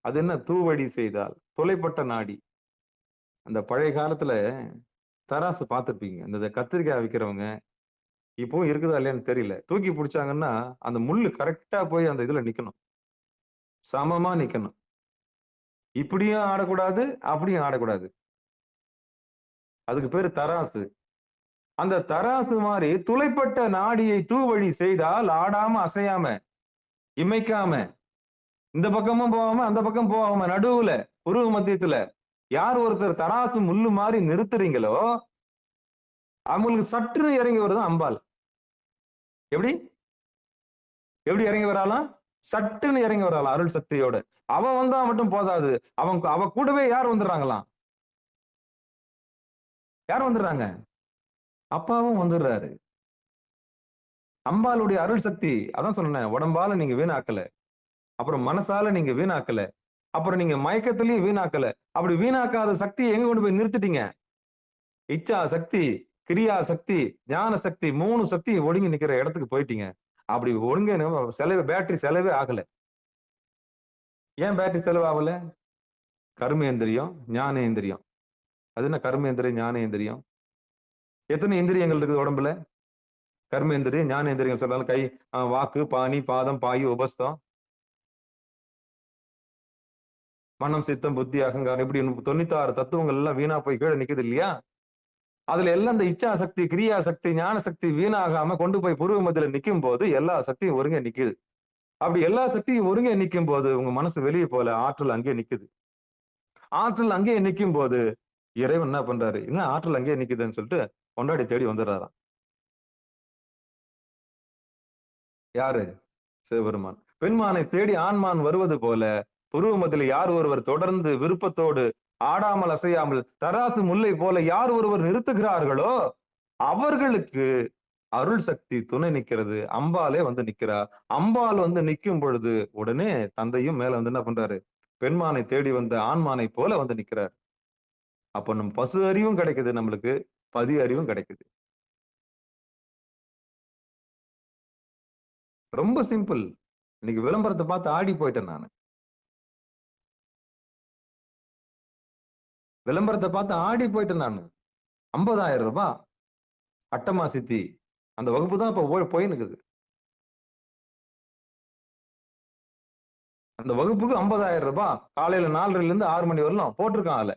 அது என்ன தூவழி செய்தால்? துளைப்பட்ட நாடி. அந்த பழைய காலத்துல தராசு பார்த்திருப்பீங்க. இந்த கத்திரிக்காய் விற்கிறவங்க இப்பவும் இருக்குதா இல்லையான்னு தெரியல. தூக்கி பிடிச்சாங்கன்னா அந்த முள்ளு கரெக்டா போய் அந்த இதுல நிக்கணும், சமமா நிக்கணும். இப்படியும் ஆடக்கூடாது, அப்படியும் ஆடக்கூடாது. அதுக்கு பேரு தராசு. அந்த தராசு மாதிரி துளைப்பட்ட நாடியை தூவழி செய்தால் ஆடாம அசையாம இமைக்காம இந்த பக்கமும் போகாம அந்த பக்கம் போகாம நடுவுல உருவ மத்தியத்துல யார் ஒருத்தர் தராசு முள்ளு மாதிரி நிறுத்துறீங்களோ அவங்களுக்கு சற்று இறங்கி வருதான் அம்பாள். எப்படி எப்படி இறங்கி வராலாம்? சட்டுன்னு இறங்கி வராலாம் அருள் சக்தியோட. அவ வந்தா மட்டும் போதாது, அவ கூடவே யார் வந்துடுறாங்களாம்? யார் வந்துடுறாங்க? அப்பாவும் வந்துடுறாரு. அம்பாளுடைய அருள் சக்தி. அதான் சொன்னேன், உடம்பால நீங்க வீணாக்கல, அப்புறம் மனசால நீங்க வீணாக்கல, அப்புறம் நீங்க மயக்கத்திலயும் வீணாக்கல. அப்படி வீணாக்காத சக்தி எங்க கொண்டு போய் நிறுத்திட்டீங்க? இச்சா சக்தி, கிரியா சக்தி, ஞான சக்தி, 3 சக்தி ஒடுங்கி நிக்கிற இடத்துக்கு போயிட்டீங்க. அப்படி ஒழுங்க செலவு பேட்டரி செலவே ஆகல. ஏன் பேட்டரி செலவு ஆகல? கர்மேந்திரியம், ஞானேந்திரியம். அது என்ன கர்மேந்திரியம், ஞானேந்திரியம்? எத்தனை இந்திரியங்கள் இருக்குது உடம்புல? கர்மேந்திரியம், ஞானேந்திரியம் சொல்லலாம். கை, வாக்கு, பாணி, பாதம், பாயு, உபஸ்தம், மனம், சித்தம், புத்தி, அகங்காரம், இப்படி 96 தத்துவங்கள் எல்லாம் வீணா போய் கீழே நிக்குது இல்லையா? அதுல எல்லாம் இந்த இச்சா சக்தி, கிரியா சக்தி, ஞான சக்தி வீணாகாம கொண்டு போய் பூர்வ மத்தியில நிக்கும் போது எல்லா சக்தியும் ஒருங்க நிக்குது. அப்படி எல்லா சக்தியும் ஒருங்க நிக்கும் போது உங்க மனசு வெளியே போல, ஆற்றல் அங்கேயே நிக்குது. ஆற்றல் அங்கேயே நிக்கும் போது இறைவன் என்ன பண்றாரு? என்ன ஆற்றல் அங்கேயே நிக்குதுன்னு சொல்லிட்டு கொண்டாடி தேடி வந்துடுறாராம். யாரு? சிவபெருமான். பெண்மானை தேடி ஆண்மான் வருவது போல புருவமத்தில் யார் ஒருவர் தொடர்ந்து விருப்பத்தோடு ஆடாமல் அசையாமல் தராசு முல்லை போல யார் ஒருவர் நிறுத்துகிறார்களோ அவர்களுக்கு அருள் சக்தி துணை நிக்கிறது. அம்பாலே வந்து நிக்கிறா. அம்பாள் வந்து நிக்கும் பொழுது உடனே தந்தையும் மேல வந்து என்ன பண்றாரு? பெண்மானை தேடி வந்த ஆண்மானை போல வந்து நிக்கிறார். அப்ப நம்ம பசு அறிவும் கிடைக்குது, நம்மளுக்கு பதி அறிவும் கிடைக்குது. ரொம்ப சிம்பிள். இன்னைக்கு விளம்பரத்தை பார்த்து ஆடி போயிட்டேன் நான். விளம்பரத்தை பார்த்து ஆடி போயிட்டேன் நான். 50,000 ரூபாய் அட்டமா சித்தி. அந்த வகுப்பு தான் இப்ப போயினுக்குது. அந்த வகுப்புக்கு 50,000 ரூபாய் காலையில 4:30 இருந்து 6 மணி வரலாம் போட்டிருக்கான். அதுல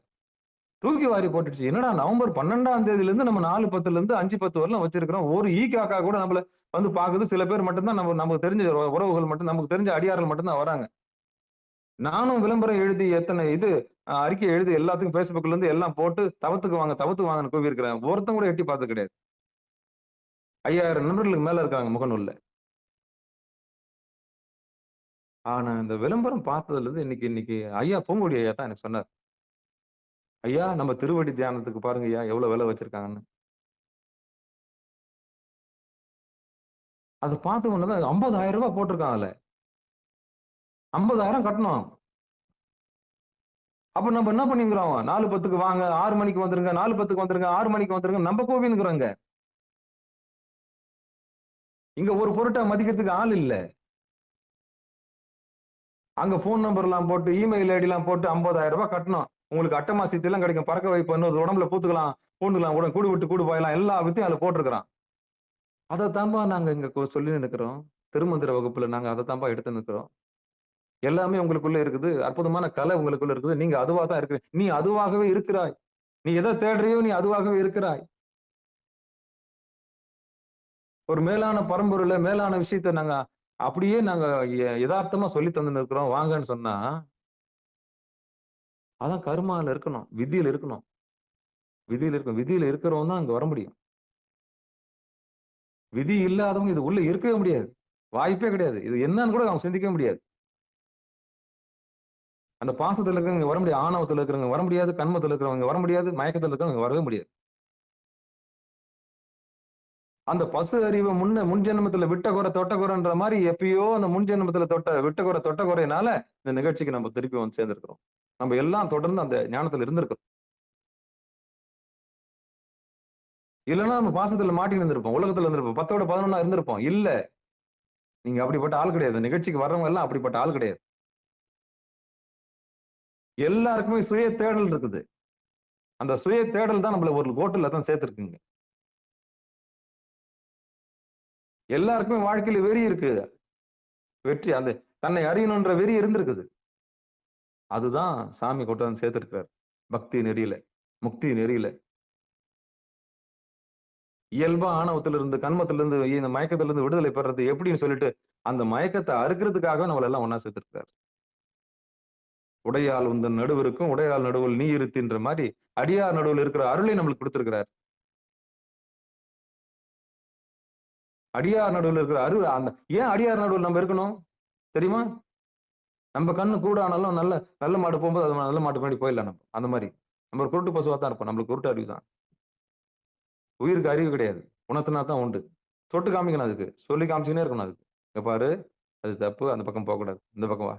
தூக்கி வாரி போட்டுடுச்சு. என்னடா நவம்பர் 12ஆம் தேதியில இருந்து நம்ம 4:10 இருந்து 5:10 வரலாம் வச்சிருக்கிறோம். ஒரு காக்கா கூட நம்மள வந்து பாக்குது. சில பேர் மட்டும்தான் நமக்கு தெரிஞ்ச உறவுகள் மட்டும், நமக்கு தெரிஞ்ச அடியார்கள் மட்டும்தான் வராங்க. நானும் விளம்பரம் எழுதி எத்தனை இது அறிக்கை எழுதி எல்லாத்துக்கும் பேஸ்புக்ல இருந்து எல்லாம் போட்டு தவத்துக்கு வாங்கன்னு கூவி இருக்கிறேன். ஒருத்தன் கூட எட்டி பார்த்து கிடையாது. 5000 நண்பர்களுக்கு மேல இருக்காங்க முகநூல்ல. ஆனா இந்த விளம்பரம் பார்த்ததுல இருந்து இன்னைக்கு ஐயா பூங்குடி ஐயா தான் எனக்கு சொன்னார். ஐயா நம்ம திருவடி தியானத்துக்கு பாருங்க ஐயா எவ்வளவு விலை வச்சிருக்காங்கன்னு. அதை பார்த்த உடனே 50,000 ரூபாய் போட்டிருக்கான். அதுல 50,000 கட்டணும். அப்ப நம்ம என்ன பண்ணிக்கிறோம்? 4:10 வாங்க, 6 மணிக்கு வந்துருங்க, 4:10 வந்துருங்க, 6 மணிக்கு வந்துருங்க, நம்ம கோவிலுங்கிறோங்க. இங்க ஒரு பொருட்டா மதிக்கிறதுக்கு ஆள் இல்ல. அங்க போன் நம்பர் எல்லாம் போட்டு இமெயில் ஐடி எல்லாம் போட்டு 50,000 ரூபாய் கட்டணும். உங்களுக்கு அட்டமா சித்தி எல்லாம் கிடைக்கும், பறக்க வைப்போம், உடம்புல பூத்துக்கலாம், பூண்டுக்கலாம், கூட கூடு விட்டு கூடு போயலாம், எல்லா வித்தையும் அதுல போட்டிருக்கிறான். அதை தான்பா நாங்க இங்க சொல்லி நிற்கிறோம். திருமந்திர வகுப்புல நாங்க அதை தான்பா எடுத்து நிற்கிறோம். எல்லாமே உங்களுக்குள்ள இருக்குது. அற்புதமான கலை உங்களுக்குள்ள இருக்குது. நீங்க அதுவா தான் இருக்கிறீங்க. நீ அதுவாகவே இருக்கிறாய். நீ எதை தேடுறியோ நீ அதுவாகவே இருக்கிறாய். ஒரு மேலான பரம்பொருள, மேலான விஷயத்த நாங்க அப்படியே நாங்க யதார்த்தமா சொல்லி தந்து இருக்கிறோம் வாங்கன்னு சொன்னா, அதான் கர்மால இருக்கணும், விதியில இருக்கணும். விதியில இருக்கும். விதியில இருக்கிறவன் தான் அங்க வர முடியும். விதி இல்லாதவங்க இது உள்ள இருக்கவே முடியாது. வாய்ப்பே கிடையாது. இது என்னன்னு கூட அவங்க சிந்திக்கவே முடியாது. அந்த பாசத்துல இருக்கிறவங்க வர முடியாது, ஆணவத்துல இருக்கிறவங்க வர முடியாது, கண்மத்துல இருக்கிறவங்க வர முடியாது, மயக்கத்துல இருக்கிறவங்க வரவே முடியாது. அந்த பசு அறிவை முன் ஜென்மத்துல விட்ட குறை தொட்ட குறைன்ற மாதிரி எப்பயோ அந்த முன் ஜென்மத்துல விட்ட குறை தொட்ட குறையினால இந்த நிகழ்ச்சிக்கு நம்ம திருப்பி வந்து சேர்ந்திருக்கிறோம். நம்ம எல்லாம் தொடர்ந்து அந்த ஞானத்துல இருந்திருக்கோம். இல்லைன்னா நம்ம பாசத்துல மாட்டி இருந்திருப்போம், உலகத்துல இருந்திருப்போம், 10ஓட 11 இருந்திருப்போம். இல்ல, நீங்க அப்படிப்பட்ட ஆள் கிடையாது. நிகழ்ச்சிக்கு வர்றவங்க எல்லாம் அப்படிப்பட்ட ஆள் கிடையாது. எல்லாருக்குமே சுய தேடல் இருக்குது. அந்த சுய தேடல் தான் நம்மள ஒரு கோட்டுல தான் சேர்த்திருக்குங்க. எல்லாருக்குமே வாழ்க்கையில வெறி இருக்கு. வெற்றி, அந்த தன்னை அறியணுன்ற வெறி இருந்திருக்குது. அதுதான் சாமி கொண்டு சேர்த்திருக்கிறார் பக்தி நெறியில, முக்தி நெறியில. இயல்பா ஆணவத்திலிருந்து, கண்மத்திலிருந்து, இந்த மயக்கத்திலிருந்து விடுதலை பெறது எப்படின்னு சொல்லிட்டு அந்த மயக்கத்தை அறுக்கிறதுக்காக நம்மள எல்லாம் ஒன்னா சேர்த்திருக்கிறார். உடையால் உந்தன் நடுவிற்கும் உடையால் நடுவில் நீ இருத்தின்ற மாதிரி அடியார் நடுவில் இருக்கிற அருளை நம்மளுக்கு கொடுத்திருக்கிறார். அடியார் நடுவில் இருக்கிற அருள், அந்த ஏன் அடியார் நடுவில் நம்ம இருக்கணும் தெரியுமா? நம்ம கண்ணு கூட ஆனாலும் நல்ல மாடு போகும்போது அது நல்ல மாட்டு பின்னாடி போயிடலாம். நம்ம அந்த மாதிரி நம்ம ஒரு குருட்டு பசுவா தான் இருப்போம். நம்மளுக்கு குருட்டு அறிவு தான். உயிருக்கு அறிவு கிடையாது. உணர்த்தினா தான் உண்டு. தொட்டு காமிக்கணும், அதுக்கு சொல்லி காமிச்சுக்கினே இருக்கணும். அதுக்கு இங்க பாரு, அது தப்பு, அந்த பக்கம் போகக்கூடாது, இந்த பக்கம் வா.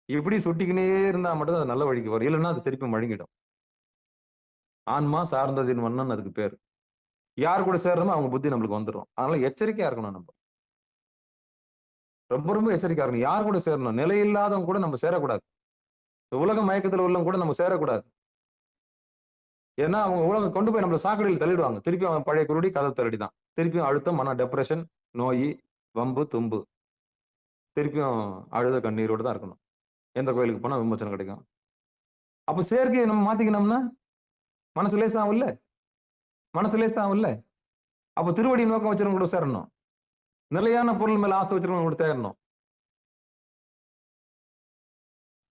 இப்படி சுட்டிக்கினே இருந்தா மட்டும் அது நல்ல வழிக்கு வரும். இல்லைன்னா அது திருப்பி மழுங்கிடும். ஆன்மா சார்ந்ததின் வண்ணன் அதுக்கு பேர். யார் கூட சேர்றோமோ அவங்க புத்தி நம்மளுக்கு வந்துடும். அதனால எச்சரிக்கையா இருக்கணும். நம்ம ரொம்ப எச்சரிக்கையா இருக்கணும். யார் கூட சேரணும்? நிலை இல்லாதவங்க கூட நம்ம சேரக்கூடாது. உலக மயக்கத்தில் உள்ளவங்க கூட நம்ம சேரக்கூடாது. ஏன்னா அவங்க உலகம் கொண்டு போய் நம்மள சாக்கடையில் தள்ளிடுவாங்க. திருப்பி அவன் பழைய குருடி, கதை தள்ளி தான் திருப்பியும் அழுத்தம், மன டெப்ரெஷன், நோய், வம்பு, தும்பு, திருப்பியும் அழுத கண்ணீரோடு தான் இருக்கணும். எந்த கோயிலுக்கு போனா விமோச்சனம் கிடைக்கும். அப்ப செயற்கையை நம்ம மாத்திக்கணும்னா மனசு லேசாகும் இல்ல, மனசு லேசாகும் இல்ல. அப்ப திருவடி நோக்கம் வச்சிருக்க கூட சேரணும். நிலையான பொருள் மேல ஆசை வச்சிருக்கவங்க கூட தேரணும்.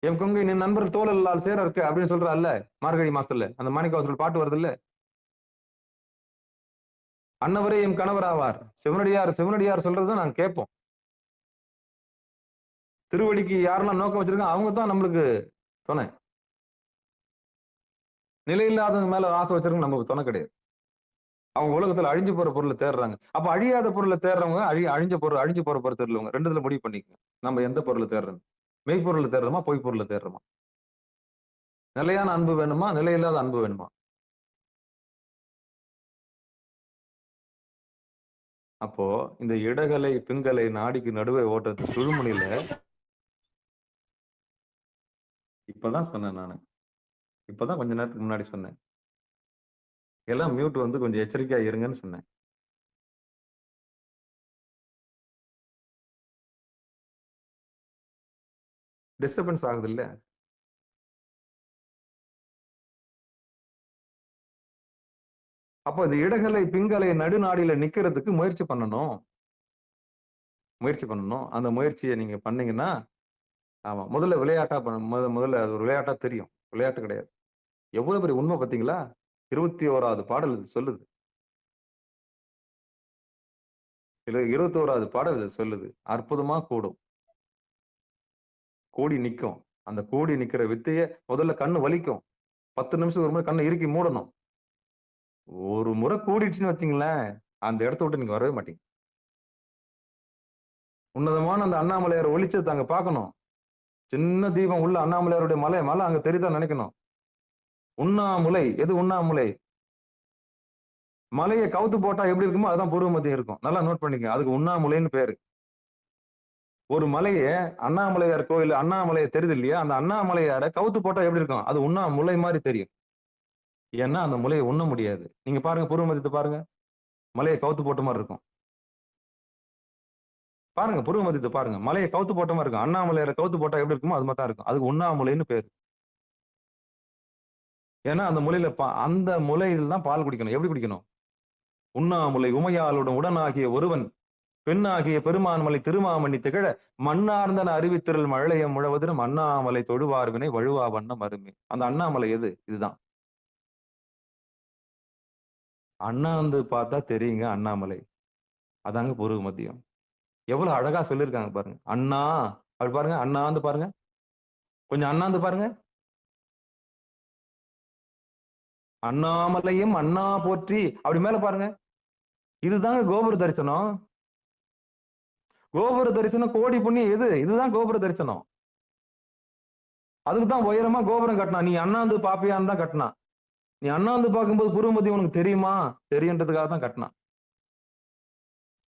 என் கொங்கை நின் நண்பர் தோழல் சேர இருக்கு அப்படின்னு சொல்ற அல்ல. மார்கழி மாசத்துல அந்த மாணிக்கவாசல் பாட்டு வருது இல்ல, அன்னவரே என் கணவர் ஆவார், சிவனடியார் சொல்றதை நாங்க கேட்போம். திருவடிக்கு யாரெல்லாம் நோக்கம் வச்சிருக்காங்க அவங்க தான் நம்மளுக்கு துணை. நிலையில்லாதவங்க மேல ஆசை வச்சிருக்கவங்க நமக்கு துணை கிடையாது. அவங்க உலகத்துல அழிஞ்சு போற பொருளை தேடுறாங்க. அப்ப அழியாத பொருளை தேடுறவங்க அழிஞ்சு போற பொருள் தெரியலவங்க. ரெண்டுத்துல முடிவு பண்ணிக்கோங்க. நம்ம எந்த பொருளை தேடுறோம்? மெய்ப்பொருளை தேடுறோமா, பொய் பொருளை தேடுறோமா? நிலையான அன்பு வேணுமா, நிலையில்லாத அன்பு வேணுமா? அப்போ இந்த இடகலை பிங்கலை நாடிக்கு நடுவே ஓட்டுறது சுழுமுனையில இப்பதான் சொன்னேன் நானு. இப்பதான் கொஞ்ச நேரத்துக்கு முன்னாடி சொன்னேன். எல்லாம் மியூட் வந்து கொஞ்சம் எச்சரிக்கையா இருங்கன்னு சொன்னேன். டிஸ்டர்பன்ஸ் ஆகுது இல்ல? அப்போ இந்த இடகலை பிங்கலை நடுநாடியில நிக்கிறதுக்கு முயற்சி பண்ணணும். அந்த முயற்சியை நீங்க பண்ணீங்கன்னா, ஆமா, முதல்ல விளையாட்டா முதல்ல அது ஒரு விளையாட்டா தெரியும். விளையாட்டு கிடையாது. எவ்வளவு பெரிய உண்மை பாத்தீங்களா? 21வது பாடல் இது சொல்லுது. 21வது பாடல் இது சொல்லுது. அற்புதமா கூடும், கூடி நிக்கும். அந்த கூடி நிக்கிற வித்தைய முதல்ல கண்ணு வலிக்கும். 10 நிமிஷத்துக்கு ஒரு முறை கண்ணை இறுக்கி மூடணும். ஒரு முறை கூடிடுச்சுன்னு வச்சுங்களேன், அந்த இடத்த விட்டு நீங்க வரவே மாட்டீங்க. உன்னதமான அந்த அண்ணாமலையார் ஒளிச்சத்தை அங்க பார்க்கணும். சின்ன தீபம் உள்ள அண்ணாமலையாருடைய மலை அங்க தெரியுதா நினைக்கணும். உண்ணாமுலை, எது உண்ணாமுலை? மலையை கவுத்து போட்டா எப்படி இருக்குமோ அதுதான் பூர்வ மத்தியம் இருக்கும். நல்லா நோட் பண்ணிக்க. அதுக்கு உண்ணாமுலைன்னு பேரு. ஒரு மலையை அண்ணாமலையார் கோயில், அண்ணாமலையை தெரியுது இல்லையா? அந்த அண்ணாமலையார கவுத்து போட்டா எப்படி இருக்கும்? அது உண்ணாமுலை மாதிரி தெரியும். ஏன்னா அந்த முலையை உண்ண முடியாது. நீங்க பாருங்க, பூர்வ மத்தியத்தை பாருங்க, மலையை கவுத்து போட்ட மாதிரி இருக்கும். பாருங்க, பூர்வ மத்தியத்தை பாருங்க, மலையை கவுத்து போட்ட மாதிரி இருக்கும். அண்ணாமலையார கவுத்து போட்டா எப்படி இருக்குமோ அது மாதிரி தான் இருக்கும். அதுக்கு உண்ணாமுலைன்னு பேரு. ஏன்னா அந்த முலையில் தான் பால் குடிக்கணும். எப்படி குடிக்கணும்? உண்ணாமுலை உமையாளுடன் உடனாகிய ஒருவன் பெண்ணாகிய பெருமான்மலை திருமாமணி திகழ மண்ணார்ந்தன அறிவித்திரல் மழையம் முழவதிலும் அண்ணாமலை தொழுவார்வினை வழுவா வண்ணம் அருமை. அந்த அண்ணாமலை எது? இதுதான். அண்ணாந்து பார்த்தா தெரியுங்க அண்ணாமலை. அதாங்க பூர்வ மத்தியம். எவ்வளவு அழகா சொல்லியிருக்காங்க பாருங்க. அண்ணா அப்படி பாருங்க, அண்ணாந்து பாருங்க, கொஞ்சம் அண்ணாந்து பாருங்க. அண்ணாமலையும் அண்ணா போற்றி, அப்படி மேல பாருங்க. இதுதாங்க கோபுர தரிசனம். கோபுர தரிசனம் கோடி புண்ணியம் எது? இதுதான் கோபுர தரிசனம். அதுக்குதான் உயரமா கோபுரம் கட்டினா. நீ அண்ணாந்து பாப்பியான்னு தான் கட்டினா. நீ அண்ணாந்து பார்க்கும்போது புருவமத்தி உனக்கு தெரியுமா? தெரியுன்றதுக்காக தான் கட்டினா.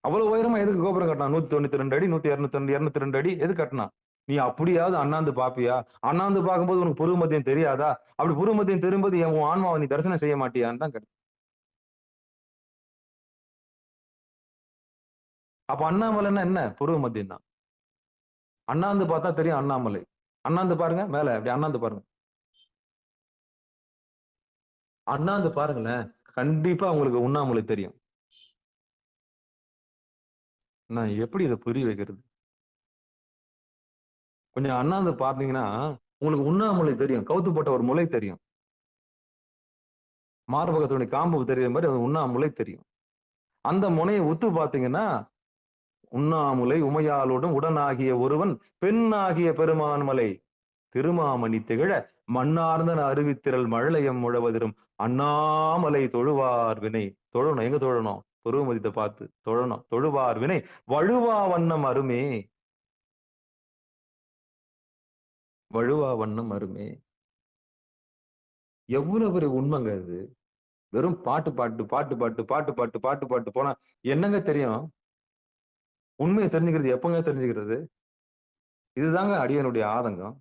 அவ்வளவு உயரமா எதுக்கு கோபுரம் கட்டினா? 192 அடி, 122, 202 அடி எது கட்டினா? நீ அப்படியாவது அண்ணாந்து பாப்பியா? அண்ணாந்து பார்க்கும்போது உனக்கு புருவமத்தியம் தெரியாதா? அப்படி புருவமத்தியம் தெரியும்போது உன் ஆன்மாவை நீ தரிசனம் செய்ய மாட்டியான்னு தான் கட்டினா. அப்ப அண்ணாமலைன்னா என்ன? புருவமத்தியம் தான். அண்ணாந்து பார்த்தா தெரியும் அண்ணாமலை. அண்ணாந்து பாருங்க மேல, அப்படி அண்ணாந்து பாருங்க. அண்ணாந்து பாருங்களேன், கண்டிப்பா உங்களுக்கு உண்ணாமலை தெரியும். நான் எப்படி இதை புரிய வைக்கிறது? கொஞ்சம் அண்ணாந்து பாத்தீங்கன்னா உங்களுக்கு உண்ணாமலை தெரியும். கவுத்து போட்ட ஒரு முளை தெரியும். மார்பகத்துடைய காம்பு தெரியுற மாதிரி அது உண்ணாமுலை தெரியும். அந்த முனையை உத்து பாத்தீங்கன்னா உண்ணாமுலை உமையாளோடும் உடனாகிய ஒருவன் பெண்ணாகிய பெருமான் மலை திருமாமணி திகழ மண்ணார்ந்த அருவித்திரள் மழலையம் முழவதிரும் அண்ணாமலை தொழுவார் வினை. தொழணும். எங்க தொழணும்? புருவமதித்தை பார்த்து தொழணும். தொழுவார் வினை வழுவா வண்ணம் அருமே. வழுவா வண்ணம் அருமே. எவ்வளவு பெரிய உண்மைங்க இது. வெறும் பாட்டு பாட்டு பாட்டு பாட்டு பாட்டு பாட்டு பாட்டு பாட்டு போனா என்னங்க தெரியும்? உண்மையை தெரிஞ்சுக்கிறது எப்பங்க தெரிஞ்சுக்கிறது? இதுதாங்க அடியனுடைய ஆதங்கம்.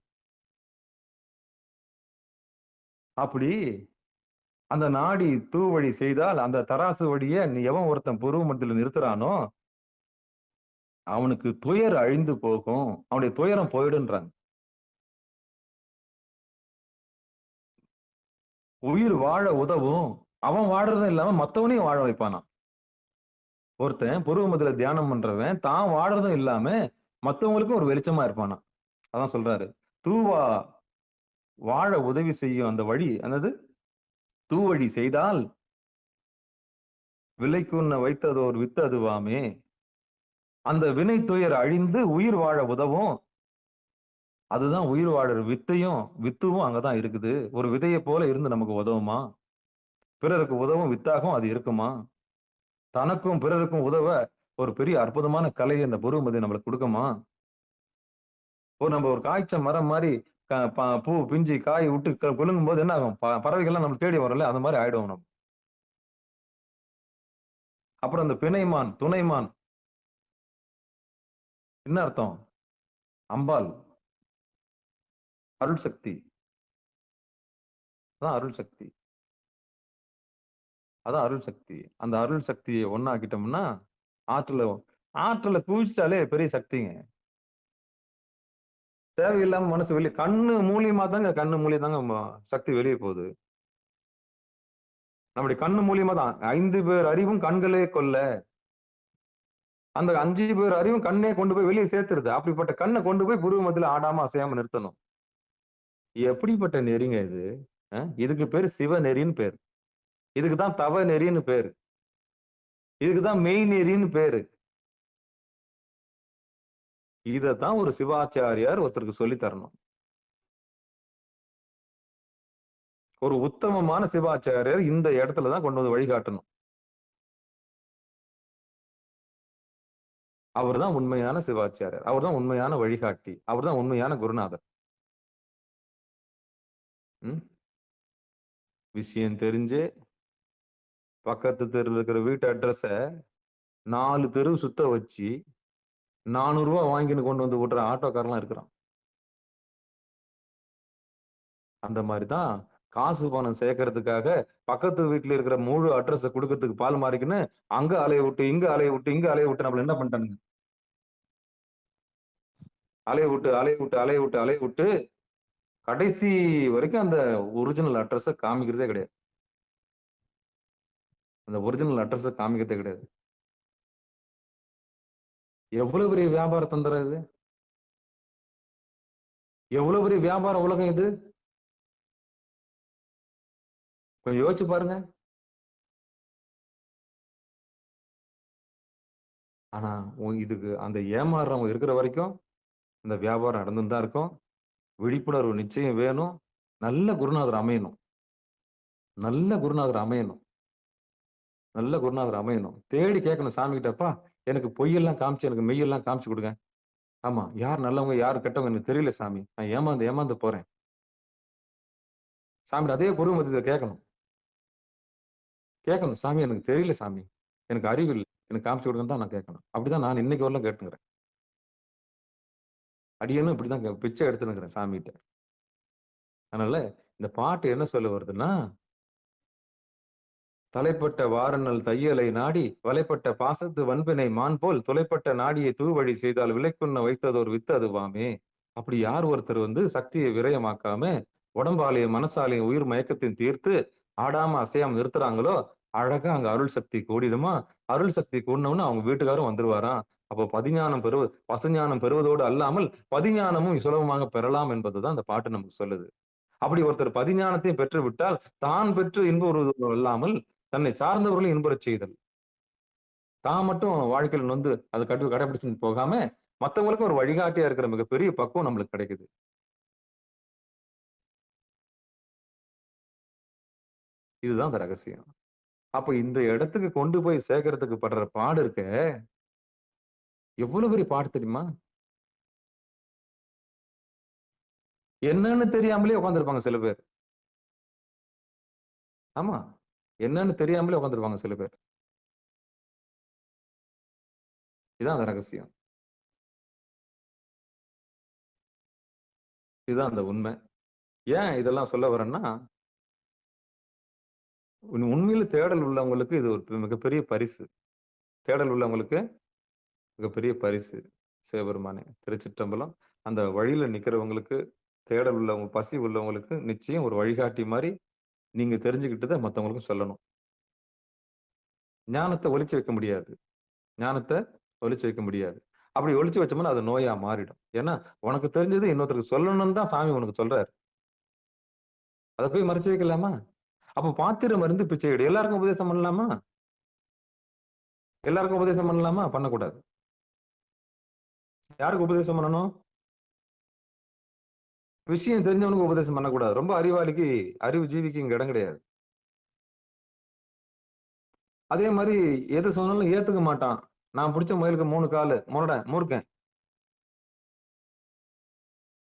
அப்படி அந்த நாடி தூவழி செய்தால் அந்த தராசு வழிய நீ எவன் ஒருத்தன் புருவமத்தில் நிறுத்துறானோ அவனுக்கு துயர் அழிந்து போகும். அவனுடைய துயரம் போயிடுன்றாங்க. உயிர் வாழ உதவும். அவன் வாடுறதும் இல்லாம மத்தவனையும் வாழ வைப்பானா. ஒருத்தன் புருவமத்துல தியானம் பண்றவன் தான் வாடுறதும் இல்லாம மத்தவங்களுக்கும் ஒரு வெளிச்சமா இருப்பானா. அதான் சொல்றாரு, தூவா வாழ உதவி செய்யும் அந்த வழி என்னது? தூவழி செய்தால் விலைக்குன்ன வைத்ததோர் வித்து அதுவாமே. அந்த வினை துயர் அழிந்து உயிர் வாழ உதவும். அதுதான் உயிர் வாழற வித்துவும் அங்கதான் இருக்குது. ஒரு விதையை போல இருந்து நமக்கு உதவுமா? பிறருக்கு உதவும் வித்தாகவும் அது இருக்குமா? தனக்கும் பிறருக்கும் உதவ ஒரு பெரிய அற்புதமான கலை அந்த புருவமதி நம்மளுக்கு கொடுக்குமா? நம்ம ஒரு காய்ச்ச மரம் மாதிரி பூ பிஞ்சு காய் விட்டு குலுங்கும் போது என்ன ஆகும்? பறவைகள்லாம் நம்ம தேடி வரல, அந்த மாதிரி ஆயிடும் நம்ம. அப்புறம் அந்த பிணைமான் துணைமான் என்ன அர்த்தம்? அம்பாள் அருள் சக்தி. அதான் அருள் சக்தி. அதான் அருள் சக்தி. அந்த அருள் சக்தியை ஒன்னாக்கிட்டோம்னா ஆற்றல குவிச்சிட்டாலே பெரிய சக்திங்க. தேவையில்லாம மனசு வெளியே கண்ணு மூலியமா தாங்க சக்தி வெளியே போகுது. நம்முடைய கண்ணு மூலியமா தான் 5 பேர் அறிவும் கண்களே கொல்ல. அந்த 5 பேர் அறிவும் கண்ணே கொண்டு போய் வெளியே சேர்த்துருது. அப்படிப்பட்ட கண்ணை கொண்டு போய் புருவமத்தில ஆடாம அசையாம நிறுத்தணும். எப்படிப்பட்ட நெறிங்க இது? இதுக்கு பேரு சிவ நெறின்னு பேரு. இதுக்குதான் தவ நெறின்னு பேரு. இதுக்குதான் மெய் நெறின்னு பேரு. இதத்தான் ஒரு சிவாச்சாரியார் ஒருத்தருக்கு சொல்லி தரணும். ஒரு உத்தமமான சிவாச்சாரியார் இந்த இடத்துலதான் கொண்டு வந்து வழிகாட்டணும். அவர்தான் உண்மையான சிவாச்சாரியார். அவர்தான் உண்மையான வழிகாட்டி. அவர்தான் உண்மையான குருநாதர். விஷயம் தெரிஞ்சு பக்கத்து தெருவில் இருக்கிற வீட்டு அட்ரஸ 4 தெரு சுத்த வச்சு 400 ரூபாய் வாங்கின்னு கொண்டு வந்து விட்டுற ஆட்டோக்காரெல்லாம் இருக்கிறான். அந்த மாதிரிதான் காசு பணம் சேர்க்கறதுக்காக பக்கத்து வீட்டுல இருக்கிற முழு அட்ரஸ கொடுக்கறதுக்கு பால் மாறிக்குன்னு அங்க அலைய விட்டு இங்க அலைய விட்டு இங்க அலைய விட்டு நம்மள என்ன பண்ணிட்டானுங்க? அலைய விட்டு கடைசி வரைக்கும் அந்த ஒரிஜினல் அட்ரஸ காமிக்கிறதே கிடையாது. அந்த ஒரிஜினல் அட்ரஸ காமிக்கிறதே கிடையாது. எவ்வளவு பெரிய வியாபார தந்திரம் இது! எவ்வளவு பெரிய வியாபார உலகம் இது! கொஞ்சம் யோசிச்சு பாருங்க. ஆனா இதுக்கு அந்த ஏமாறுறவங்க இருக்கிற வரைக்கும் இந்த வியாபாரம் நடந்துதான் இருக்கும். விழிப்புணர்வு நிச்சயம் வேணும். நல்ல குருநாதர் அமையணும். நல்ல குருநாதர் அமையணும். நல்ல குருநாதர் அமையணும். தேடி கேட்கணும் சாமி கிட்டப்பா, எனக்கு பொய்யெல்லாம் காமிச்சு எனக்கு மெய்யெல்லாம் காமிச்சு கொடுங்க. ஆமா, யார் நல்லவங்க யார் கெட்டவங்க எனக்கு தெரியல சாமி. நான் ஏமாந்து ஏமாந்து போறேன். சாமி அதே குரு மத்தியத்தை கேட்கணும். கேட்கணும். சாமி எனக்கு தெரியல சாமி. எனக்கு அறிவு இல்ல. எனக்கு காமிச்சு கொடுங்கன்னு தான் நான் கேட்கணும். அப்படிதான் நான் இன்னைக்கு வரலும் கேட்டுங்கிறேன். அடியேனும் இப்படிதான் பிச்சை எடுத்துனுங்கிறேன் சாமிகிட்ட. அதனால இந்த பாட்டு என்ன சொல்ல வருதுன்னா, தலைப்பட்ட வாரநல் தையலை நாடி வலைப்பட்ட பாசத்து வன்பினை மான் போல் தொலைப்பட்ட நாடியை தூவழி செய்தால் விலைக்குன்ன வைத்ததோர் வித்து அதுவாமே. அப்படி யார் ஒருத்தர் சக்தியை விரயமாக்காம உடம்பாலையும் மனசாலையும் உயிர் மயக்கத்தையும் தீர்த்து ஆடாம அசையாம நிறுத்துறாங்களோ அழகா அங்க அருள் சக்தி கூடிடுமா. அருள் சக்தி கூடினவனு அவங்க வீட்டுக்காரும் வந்துருவாராம். அப்போ பசுஞானம் பெறுவதோடு அல்லாமல் பதிஞானமும் சுலபமாக பெறலாம் என்பதுதான் அந்த பாட்டு நமக்கு சொல்லுது. அப்படி ஒருத்தர் பதிஞானத்தையும் பெற்று விட்டால் தான் பெற்று இன்புறுவது அல்லாமல் தன்னை சார்ந்தவர்களும் இன்புறச் செய்தல். தான் மட்டும் வாழ்க்கையில் அதை கடைபிடிச்சு போகாம மத்தவங்களுக்கும் ஒரு வழிகாட்டியா இருக்கிற மிகப்பெரிய பக்குவம் நம்மளுக்கு கிடைக்குது. இதுதான் அந்த ரகசியம். அப்ப இந்த இடத்துக்கு கொண்டு போய் சேர்க்கறதுக்கு படுற பாடு இருக்க, எவ்வளவு பெரிய பாடு தெரியுமா? என்னன்னு தெரியாமலே உட்கார்ந்திருப்பாங்க சில பேர். ஆமா, என்னன்னு தெரியாமலே உட்கார்ந்திருப்பாங்க சில பேர். இதுதான் அந்த ரகசியம். இதுதான் அந்த உண்மை. ஏன் இதெல்லாம் சொல்ல வரேன்னா, உண்மையில தேடல் உள்ளவங்களுக்கு இது ஒரு மிகப்பெரிய பரிசு. தேடல் உள்ளவங்களுக்கு மிகப்பெரிய பரிசு. சிவபெருமானே திருச்சிற்றம்பலம். அந்த வழியில நிக்கிறவங்களுக்கு, தேடல் உள்ளவங்க, பசி உள்ளவங்களுக்கு நிச்சயம் ஒரு வழிகாட்டி மாதிரி நீங்க தெரிஞ்சுக்கிட்டதை மத்தவங்களுக்கும் சொல்லணும். ஞானத்தை ஒளிச்சு வைக்க முடியாது. ஞானத்தை ஒளிச்சு வைக்க முடியாது. அப்படி ஒளிச்சு வச்சோம்னா அது நோயா மாறிடும். ஏன்னா உனக்கு தெரிஞ்சது இன்னொருத்தருக்கு சொல்லணும்னு தான் சாமி உனக்கு சொல்றாரு. அதை போய் மறைச்சு வைக்கலாமா? அப்ப பாத்திரம் இருந்து பிச்சை எடு. எல்லாருக்கும் உபதேசம் பண்ணலாமா? எல்லாருக்கும் உபதேசம் பண்ணலாமா? பண்ணக்கூடாது. யாருக்கு உபதேசம் பண்ணணும்? விஷயம் தெரிஞ்சவனுக்கு உபதேசம் பண்ணக்கூடாது. ரொம்ப அறிவாளிக்கு, அறிவு ஜீவிக்கு இங்க இடம் கிடையாது. அதே மாதிரி எது சொன்னாலும் ஏத்துக்க மாட்டான். நான் பிடிச்ச முயலுக்கு 3 காலு, மூர்க்கன்.